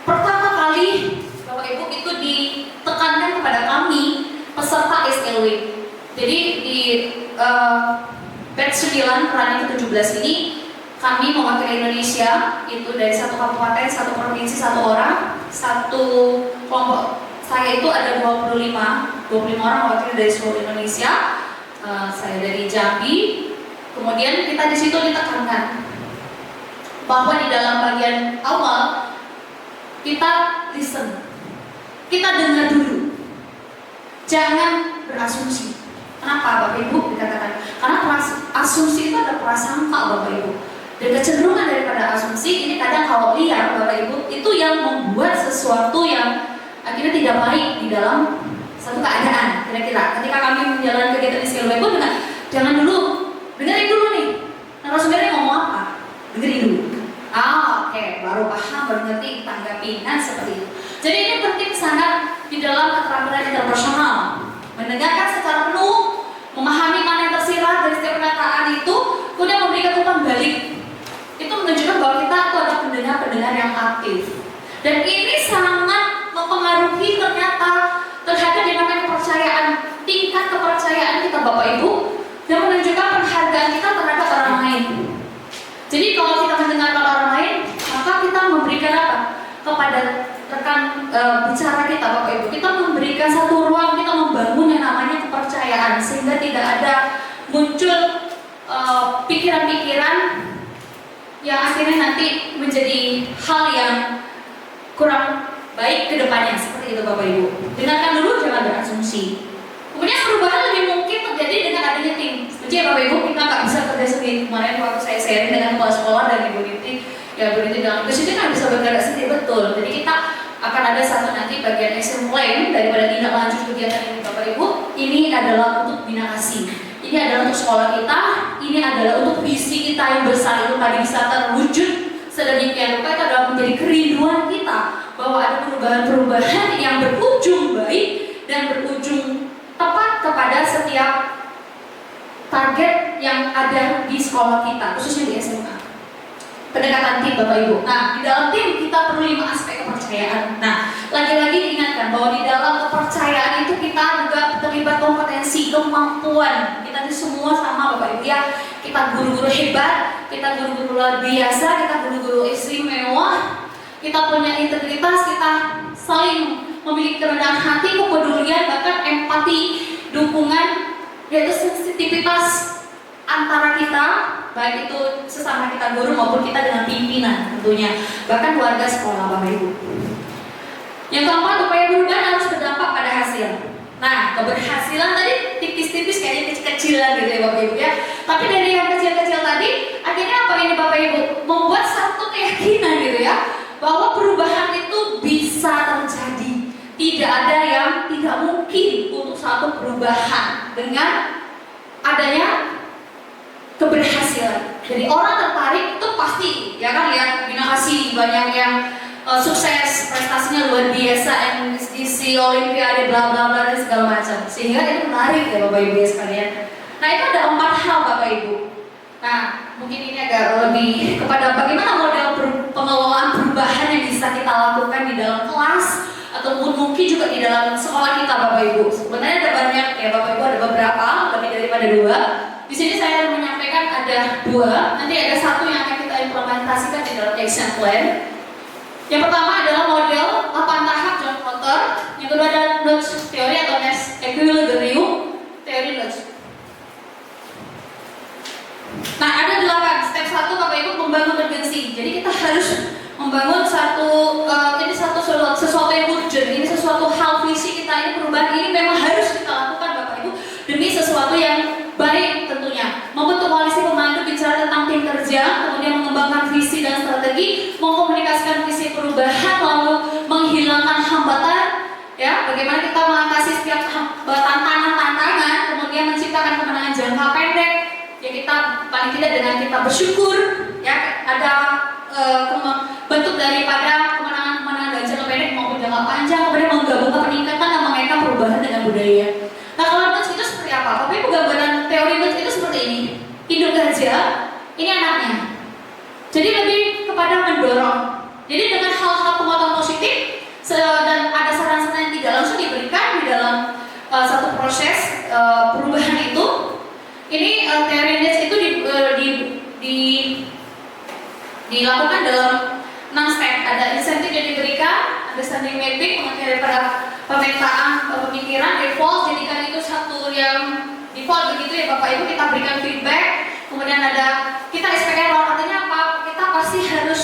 pertama kali Bapak Ibu itu ditekankan kepada kami peserta SLW. Jadi di batch 9 running ke-17 ini kami mewakili Indonesia, itu dari satu kabupaten, satu provinsi, satu orang, satu kelompok. Saya itu ada 25 orang mewakili dari seluruh Indonesia. Saya dari Jambi. Kemudian kita di situ ditekankan bahwa di dalam bagian awal kita listen, kita dengar dulu, jangan berasumsi. Kenapa Bapak Ibu dikatakan? Karena asumsi itu ada prasangka Bapak Ibu, dan kecenderungan daripada asumsi ini kadang kalau liar Bapak Ibu itu yang membuat sesuatu yang akhirnya tidak baik di dalam satu keadaan. Kira-kira ketika kami menjalani kegiatan SLW pun jangan dulu, dengerin dulu nih narasumbernya ngomong apa, dengerin dulu. Oke, baru paham, baru ngerti, tanggapi, seperti itu. Jadi ini penting sangat di dalam keterampilan interpersonal, mendengarkan secara penuh, memahami mana yang tersirat dari setiap pernyataan itu, kemudian memberikan umpan balik. Itu menunjukkan bahwa kita itu adalah pendengar-pendengar yang aktif. Dan ini sangat mempengaruhi ternyata terhadap yang namanya kepercayaan, tingkat kepercayaan kita Bapak Ibu, dan menunjukkan penghargaan kita terhadap orang lain. Jadi kalau kita mendengarkan orang lain, maka kita memberikan apa? Kepada rekan bicara kita Bapak Ibu, kita memberikan satu ruang, kita membangun yang namanya kepercayaan, sehingga tidak ada muncul pikiran-pikiran yang akhirnya nanti menjadi hal yang kurang baik ke depannya, seperti itu Bapak Ibu. Dengarkan dulu, jangan berasumsi. Kemudian perubahan lebih mungkin terjadi dengan adanya tim. Setuju ya Bapak Ibu, kita nggak bisa kerja sendiri. Kemarin waktu saya sharing dengan kepala sekolah dan Ibu Niti, ya Ibu Niti dalam tugas itu nggak bisa bergerak sendiri, betul. Jadi kita akan ada satu nanti bagian action plan daripada tindak lanjut kegiatan ini Bapak Ibu. Ini adalah untuk bina kasih. Ini adalah untuk sekolah kita. Ini adalah untuk visi kita yang besar itu tadi bisa terwujud sedemikian rupa. Itu adalah menjadi kerinduan kita bahwa ada perubahan-perubahan yang berujung baik dan berujung tepat kepada setiap target yang ada di sekolah kita, khususnya di SMA. Pendekatan tim Bapak Ibu. Nah, di dalam tim kita perlu 5 aspek kepercayaan. Nah, lagi-lagi diingatkan bahwa di dalam kepercayaan itu kita juga terlibat kompetensi, kemampuan. Kita ini semua sama Bapak Ibu ya. Kita guru-guru hebat, kita guru-guru luar biasa, kita guru-guru istimewa. Kita punya integritas, kita saling memiliki kerendahan hati, kepedulian, bahkan empati, dukungan, yaitu sensitivitas antara kita, baik itu sesama kita guru maupun kita dengan pimpinan tentunya, bahkan keluarga sekolah Bapak Ibu. Yang keempat, upaya perubahan harus berdampak pada hasil. Nah, keberhasilan tadi tipis-tipis kayaknya kecil-kecilan gitu ya Bapak Ibu ya. Tapi dari yang kecil-kecil tadi, akhirnya apa ini Bapak Ibu? Membuat satu keyakinan gitu ya, bahwa perubahan itu bisa terjadi. Tidak ada yang tidak mungkin untuk satu perubahan dengan adanya keberhasilan. Jadi orang tertarik itu pasti, ya kan lihat bina kasih banyak yang sukses, prestasinya luar biasa, kompetisi olimpiade bla bla bla dan segala macam, sehingga itu menarik ya Bapak Ibu sekalian. Nah itu ada 4 hal Bapak Ibu. Nah mungkin ini agak lebih kepada bagaimana model pengelolaan perubahan yang bisa kita lakukan di dalam kelas ataupun mungkin juga di dalam sekolah kita Bapak Ibu. Sebenarnya ada banyak ya Bapak Ibu, ada beberapa, lebih daripada 2. Di sini saya menyampaikan ada 2, nanti ada 1 yang akan kita implementasikan di dalam action plan. Yang pertama adalah model 8 tahap John Kotter. Yang kedua adalah nudge teori atau equilibrium teori nudge. Nah ada 8, step 1 Bapak Ibu membangun urgensi. Jadi kita harus membangun sesuatu yang urgent, ini sesuatu hal visi kita, ini perubahan ini memang harus kita lakukan Bapak Ibu demi sesuatu yang baik tentunya. Membentuk koalisi pemandu bicara tentang tim kerja, kemudian mengembangkan visi dan strategi, mengkomunikasikan visi perubahan, lalu menghilangkan hambatan, ya, bagaimana kita mengatasi setiap tantangan, kemudian menciptakan kemenangan jangka pendek, ya kita paling tidak dengan kita bersyukur, ya ada bentuk daripada kemenangan dalam jangka pendek maupun jangka panjang, kemudian menggabungkan peningkatan dan mengaitkan perubahan dengan budaya. Nah kalau nudge itu seperti apa? Bapak Ibu gambaran teori nudge itu seperti ini. Induk gajah, ini anaknya. Jadi lebih kepada mendorong. Jadi dengan hal-hal penguatan positif dan ada saran-saran yang tidak langsung diberikan di dalam satu proses perubahan itu. Ini teori nudge itu dilakukan dalam 6 step. Ada insentif yang diberikan, ada standing mapping, pengertian daripada pemetaan pemikiran, default, jadikan itu satu yang default begitu ya Bapak Ibu, kita berikan feedback. Kemudian ada kita SPR, artinya apa? Kita pasti harus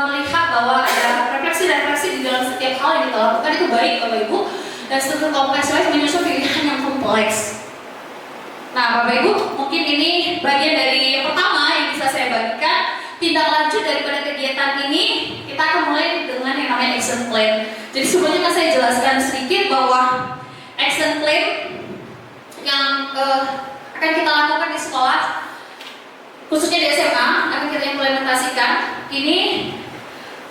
melihat bahwa ada refleksi-refleksi di dalam setiap hal yang kita lakukan itu baik Bapak Ibu, dan struktur kompleks menyusun pilihan yang kompleks. Nah Bapak Ibu, mungkin ini bagian dari yang pertama yang bisa saya bagikan. Tindak lanjut daripada kegiatan ini, kita akan mulai dengan yang namanya action plan. Jadi sebelumnya saya jelaskan sedikit bahwa action plan yang akan kita lakukan di sekolah, khususnya di SMA, akan kita implementasikan. Ini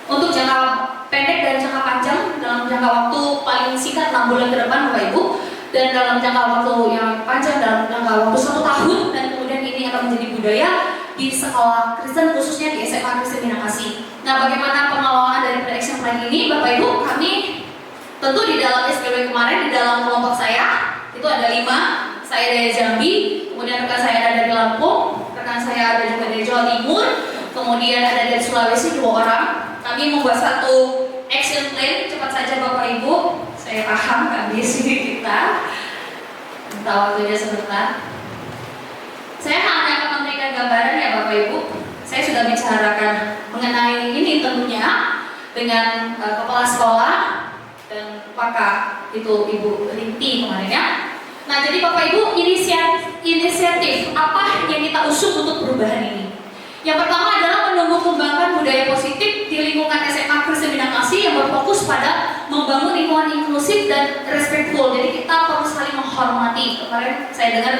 untuk jangka pendek dan jangka panjang, dalam jangka waktu paling singkat 6 bulan ke depan Bapak Ibu, dan dalam jangka waktu yang panjang dalam jangka waktu 1 tahun, dan kemudian ini akan menjadi budaya di sekolah Kristen, khususnya di SMA Kristen Minakasi. Nah bagaimana pengelolaan dari action plan ini Bapak Ibu? Kami tentu di dalam SPW kemarin, di dalam kelompok saya itu ada 5, saya dari Jambi, kemudian rekan saya ada dari Lampung, rekan saya ada juga dari Jawa Timur, kemudian ada dari Sulawesi 2 orang. Kami membuat satu action plan. Cepat saja Bapak Ibu, saya paham habis kita minta waktunya sebentar. Saya hanya akan memberikan gambaran ya Bapak Ibu. Saya sudah bicarakan mengenai ini tentunya dengan kepala sekolah dan pakar itu Ibu Rinti kemarin ya. Nah jadi Bapak Ibu, inisiatif apa yang kita usung untuk perubahan ini? Yang pertama adalah menumbuh kembangkan budaya positif di lingkungan SMA Kristen Minakasi yang berfokus pada membangun lingkungan inklusif dan respectful. Jadi kita perlu saling menghormati. Kemarin saya dengar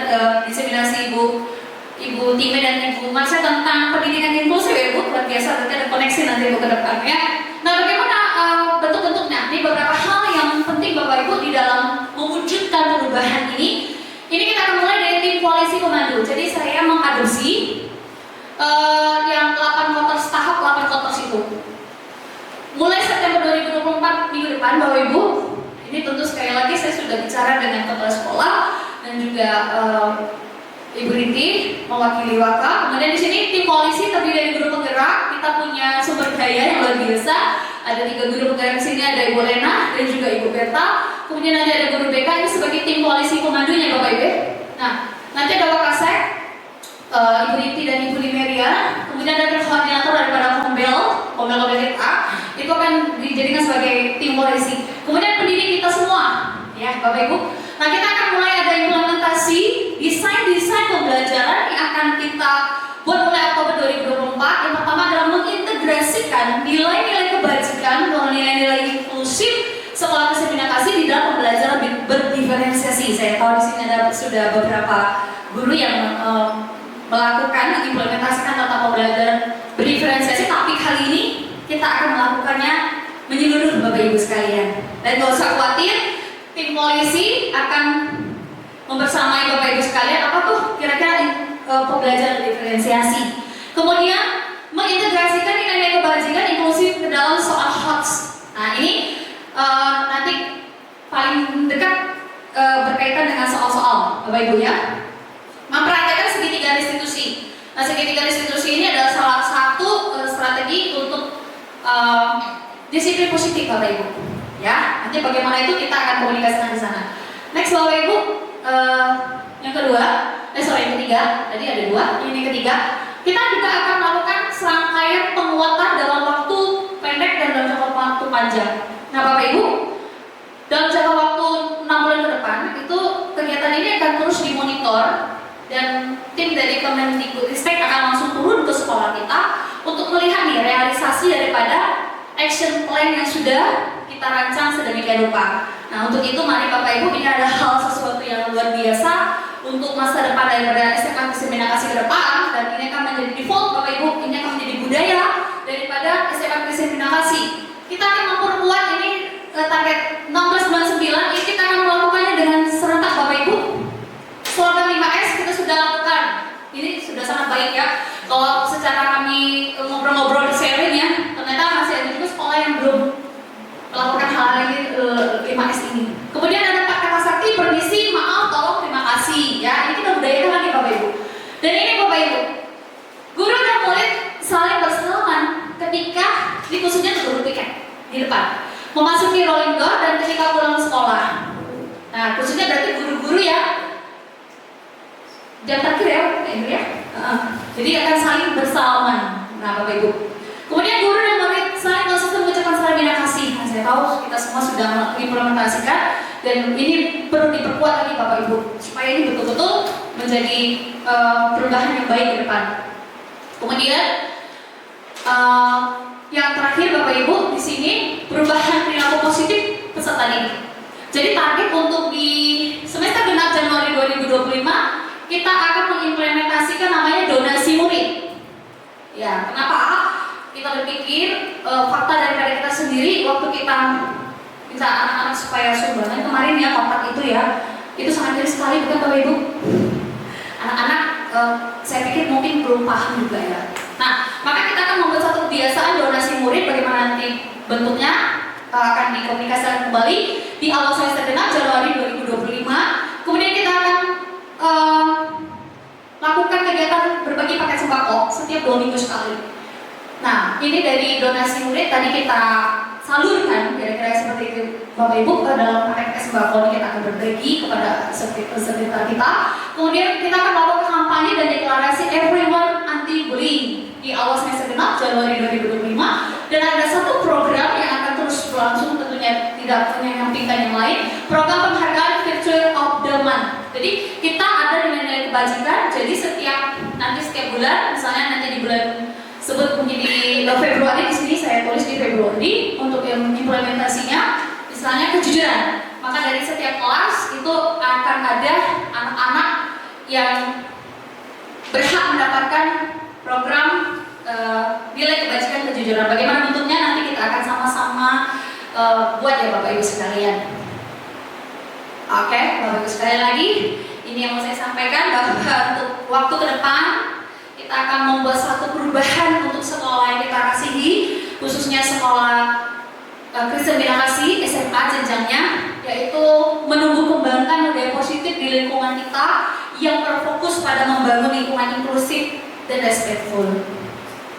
diseminasi Ibu Time dan Ibu Marsha tentang pendidikan inklusif ya Bu, luar biasa, berarti ada koneksi nanti Bu ke depannya. Nah bagaimana bentuk-bentuknya? Ini beberapa hal yang penting Bapak Ibu di dalam mewujudkan perubahan ini. Ini kita akan mulai dari tim koalisi pemandu. Jadi saya mengadopsi yang 8 quarters, tahap 8 quarters itu. Mulai September 2024 minggu depan Bapak Ibu, ini tentu sekali lagi saya sudah bicara dengan kepala sekolah dan juga Ibu Rinti mewakili Waka. Kemudian di sini tim koalisi terdiri dari guru penggerak. Kita punya sumber daya yang luar biasa. Ada 3 guru penggerak di sini, ada Ibu Lena dan juga Ibu Berta. Kemudian nanti ada guru BK ini sebagai tim koalisi pemandunya Bapak Ibu. Nah, nanti ada Wakasek, Ibu Rinti dan Ibu Limeria. Kemudian ada koordinator daripada Kombel kita. Itu akan dijadikan sebagai tim koalisi. Kemudian pendidik kita semua, ya Bapak Ibu. Nah kita akan mulai ada implementasi desain pembelajaran yang akan kita buat mulai Oktober 2024. Yang pertama adalah mengintegrasikan nilai-nilai kebajikan atau nilai-nilai inklusif sekolah Kristen Minakasi di dalam pembelajaran berdiferensiasi. Saya tahu di sini ada sudah beberapa guru yang melakukan implementasikan tata pembelajaran berdiferensiasi, tapi kali ini kita akan melakukannya menyeluruh Bapak Ibu sekalian. Dan gak usah khawatir, tim polisi akan membersamai Bapak Ibu sekalian apa tuh kira-kira pembelajaran diferensiasi. Kemudian mengintegrasikan nilai-nilai kebajikan inklusif ke dalam soal HOTS. Nah ini nanti paling dekat berkaitan dengan soal-soal Bapak Ibu ya. Mempraktekkan segitiga restitusi. Nah segitiga restitusi ini adalah salah satu strategi untuk disiplin positif Bapak Ibu. Ya, nanti bagaimana itu kita akan komunikasikan di sana. Next Bapak Ibu, yang ketiga, tadi ada dua, ini yang ketiga. Kita juga akan melakukan serangkaian penguatan dalam waktu pendek dan dalam jangka waktu panjang. Nah Bapak Ibu, dalam jangka waktu 6 bulan ke depan, itu kegiatan ini akan terus dimonitor dan tim dari Kemendikbudristek akan langsung turun ke sekolah kita untuk melihat nih realisasi daripada action plan yang sudah kita rancang sedemikian rupa. Nah untuk itu mari Bapak Ibu, ini ada hal sesuatu yang luar biasa untuk masa depan daripada SMA Kriseminakasi ke depan, dan ini akan menjadi default Bapak Ibu, ini akan menjadi budaya daripada SMA Kriseminakasi. Kita akan memperkuat ini target 1699, ini kita akan melakukannya dengan serentak Bapak Ibu. Slogan 5S kita sudah lakukan, ini sudah sangat baik ya. Kalau secara kami ngobrol-ngobrol di sharing ya, ternyata masih ada juga sekolah yang belum melakukan hal ini 5S ini. Kemudian ada Pak kata sakti, permisi, maaf, tolong, terima kasih ya. Ini kita budayakan lagi Bapak Ibu. Dan ini Bapak Ibu, guru dan murid saling bersalaman ketika di khususnya guru piket di depan memasuki rolling door dan ketika pulang sekolah. Nah khususnya berarti guru-guru ya jam terakhir ya Pak Ibu ya. Jadi akan saling bersalaman. Nah Bapak Ibu, kemudian guru dan murid saling konsisten mengucapkan salam terima kasih. Nah, saya tahu kita semua sudah mengimplementasikan dan ini perlu diperkuat lagi Bapak Ibu supaya ini betul-betul menjadi perubahan yang baik ke depan. Kemudian yang terakhir Bapak Ibu di sini perubahan perilaku positif peserta didik. Jadi target untuk di semester genap Januari 2025 kita akan mengimplementasikan namanya donasi murid. Ya, kenapa? Kita berpikir fakta daripada kita sendiri waktu kita minta anak-anak supaya sumbangan kemarin ya kontak itu ya, itu sangat miris sekali bukan Bapak Ibu? Anak-anak saya pikir mungkin belum paham juga ya. Nah, maka kita akan membuat satu kebiasaan donasi murid, bagaimana nanti bentuknya akan dikomunikasikan kembali di awal semester genap Januari 2025. Kemudian kita akan lakukan kegiatan berbagi paket sembako setiap 2 minggu sekali. Nah, ini dari donasi murid tadi kita salurkan kira-kira seperti itu Bapak Ibu ke dalam paket sembako ini kita akan berbagi kepada peserta kita. Kemudian kita akan melakukan kampanye dan deklarasi everyone anti-bullying di awal semester genap Januari 2025, dan ada satu program yang akan terus berlangsung tentunya tidak menyampingkan yang lain, program penghargaan Virtual of the Month. Jadi kita ada nilai-nilai kebajikan, jadi setiap bulan, misalnya nanti di bulan sebut mungkin di Februari, di sini saya tulis di Februari untuk yang implementasinya, misalnya kejujuran. Maka dari setiap kelas itu akan ada anak-anak yang berhak mendapatkan program nilai kebajikan kejujuran. Bagaimana bentuknya nanti kita akan sama-sama buat ya Bapak Ibu sekalian. Oke, Bapak Ibu sekalian lagi, ini yang mau saya sampaikan bahwa untuk waktu ke depan kita akan membuat satu perubahan untuk sekolah yang kita kasihi, khususnya sekolah Kristen Binakasi SMA jenjangnya, yaitu menumbuh kembangkan budaya positif di lingkungan kita yang berfokus pada membangun lingkungan inklusif dan respectful.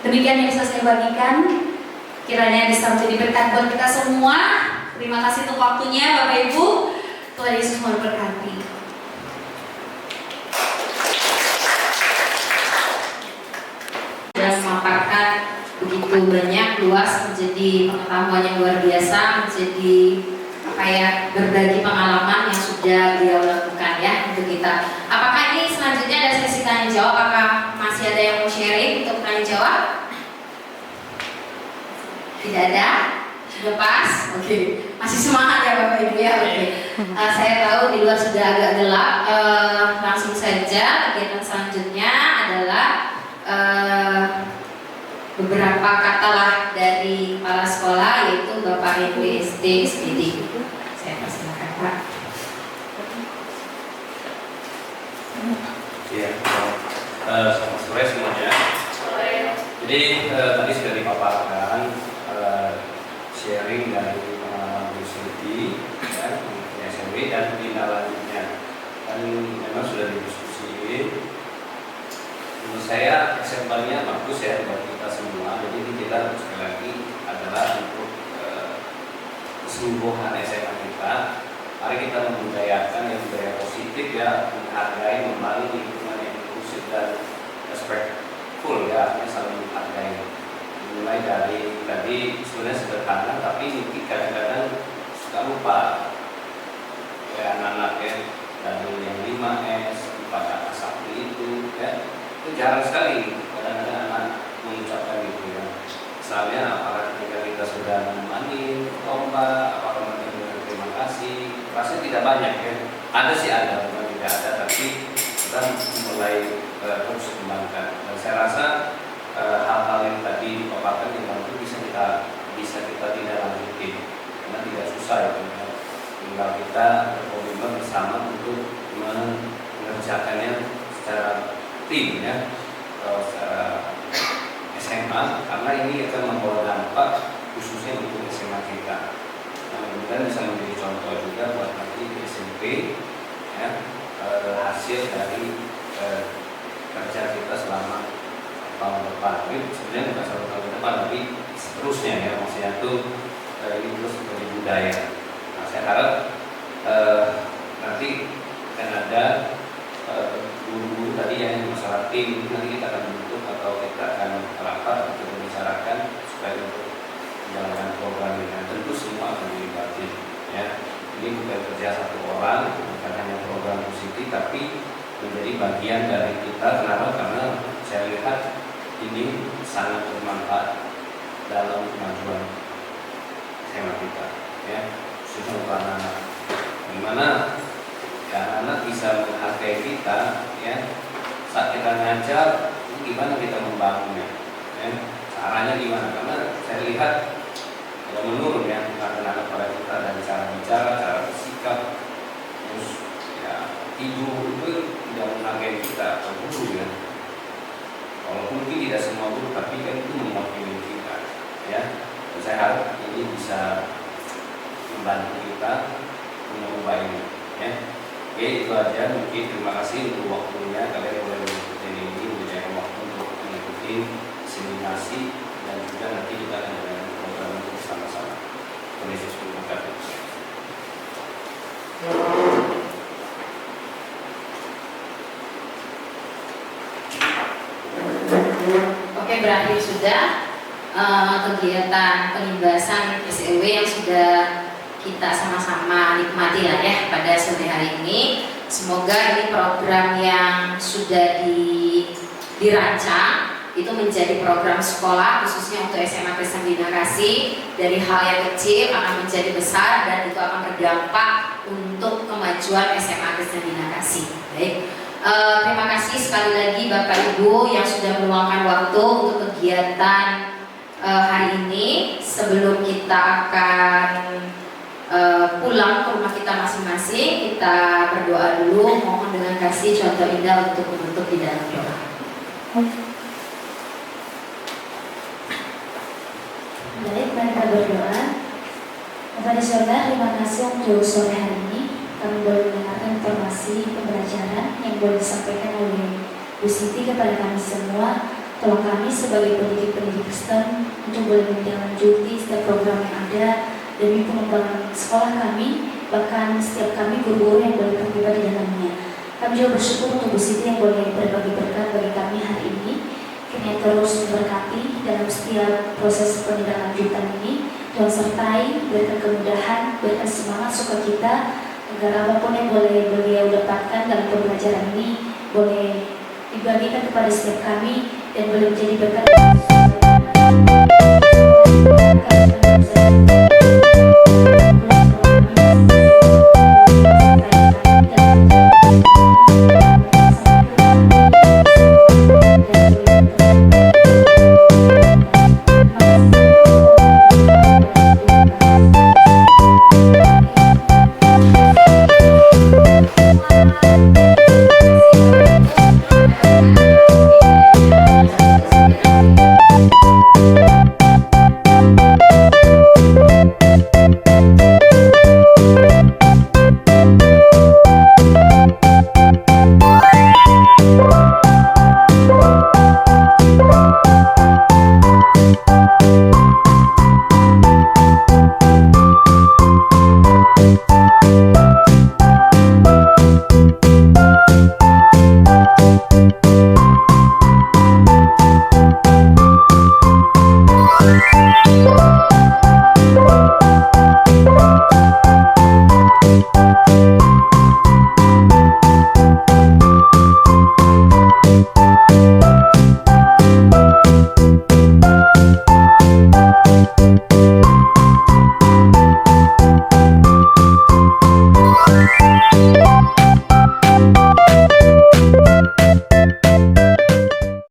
Demikian yang bisa saya bagikan, kiranya bisa menjadi berkat buat kita semua. Terima kasih untuk waktunya Bapak Ibu. Tuhan Yesus memberkati. Dan memaparkan begitu banyak luas, menjadi pengetahuan yang luar biasa, menjadi berbagi pengalaman yang sudah beliau lakukan ya untuk kita. Apakah ini selanjutnya ada sesi tanya jawab? Apakah masih ada yang mau sharing untuk tanya jawab? Tidak ada? Sudah pas? Oke. Masih semangat ya Bapak Ibu ya? Oke. Saya tahu di luar sudah agak gelap. Langsung saja kegiatan selanjutnya adalah beberapa kata lah dari kepala sekolah, yaitu Bapak Ibu SD SPD. Selamat sore semuanya. Jadi tadi sudah dipaparkan sharing dari pengalaman Bu Siti ya, di SMW dan tindak lanjutnya. Dan memang sudah didiskusi. Menurut saya kesimpulannya bagus ya buat kita semua. Jadi ini kita sekali lagi adalah untuk keseluruhan SMA kita. Mari kita membudayakan yang budaya positif ya, menghargai, membangun lingkungan yang inklusif dan respectful ya, artinya saling menghargai. Mulai dari tadi sebenarnya sederhana, tapi mungkin kadang-kadang suka lupa kayak anak-anak ya, dari yang 5S, 4 1 itu ya, itu jarang sekali kadang-kadang anak mengucapkan gitu ya. Misalnya apakah ketika kita sudah menemani lomba, apakah mengucapkan terima kasih, rasanya tidak banyak ya. Ada sih ada, bukan tidak ada, tapi kita mulai terus kembangkan. Dan saya rasa hal-hal yang tadi dipaparkan di dalam itu bisa kita tidak lanjutin karena tidak susah itu ya. Tinggal kita berkomitmen bersama untuk mengerjakannya secara tim ya, atau secara SMA, karena ini akan membawa dampak khususnya untuk SMA kita. Nah, kemudian bisa menjadi contoh juga buat nanti di SMP ya, hasil dari kerja kita selama tahun depan. Ini sebenarnya bukan 1 tahun depan, tapi seterusnya ya, maksudnya itu ini terus menjadi budaya. Nah, saya harap nanti akan ada guru-guru tadi yang masalah tim, nanti kita akan bentuk atau kita akan rapat untuk membicarakan supaya untuk menjalankan program ini. Dan tentu semua akan dilibatkan ya. Ini bukan kerja satu orang, bukan hanya program positif, tapi menjadi bagian dari kita. Kenapa? Karena saya lihat ini sangat bermanfaat dalam kemajuan SMA kita ya, khususnya untuk anak-anak. Gimana ya, anak bisa menghargai kita ya, saat kita ngajar, gimana kita membangunnya ya, caranya gimana, karena saya lihat ya, menurun ya anak-anak pada kita dari cara bicara, cara bersikap, terus ya tidur itu tidak menghargai kita atau guru ya. Walaupun mungkin tidak semua guru, tapi kan itu mewakili kita ya. Dan saya harap ini bisa membantu kita mengubah ini ya. Oke, itu aja mungkin. Terima kasih untuk waktunya. Kalian boleh mengikuti ini, menjadi waktu untuk mengikuti seminasi, dan juga nanti kita akan jalankan program itu bersama-sama. Terima kasih. Oke, berakhir sudah kegiatan penindasan SEW yang sudah kita sama-sama nikmati lah ya pada sore hari ini. Semoga ini program yang sudah dirancang itu menjadi program sekolah khususnya untuk SMA Kristen Bina Kasih, dari hal yang kecil akan menjadi besar dan itu akan berdampak untuk kemajuan SMA Kristen Bina Kasih. Baik. Terima kasih sekali lagi Bapak Ibu yang sudah meluangkan waktu untuk kegiatan hari ini. Sebelum kita akan pulang ke rumah kita masing-masing, kita berdoa dulu, mohon dengan kasih contoh indah untuk menutup di dalam doa. Baik, mari kita berdoa. Kepada Saudara, terima kasih untuk sore hari ini. Kami boleh mendengarkan informasi pembelajaran yang boleh disampaikan oleh Bu Siti kepada kami semua. Tolong kami sebagai pendidik-pendidik Kristen untuk boleh menindaklanjuti setiap program yang ada demi pengembangan sekolah kami, bahkan setiap kami guru-guru yang boleh terlibat di dalamnya. Kami juga bersyukur untuk Bu Siti yang boleh berbagi berkat bagi kami hari ini. Kiranya terus memberkati dalam setiap proses penindaklanjutan ini. Tuhan sertai, berikan kemudahan, berikan semangat sukacita, agar apapun yang boleh beliau dapatkan dalam pembelajaran ini boleh dibagikan kepada setiap kami dan boleh menjadi berkat.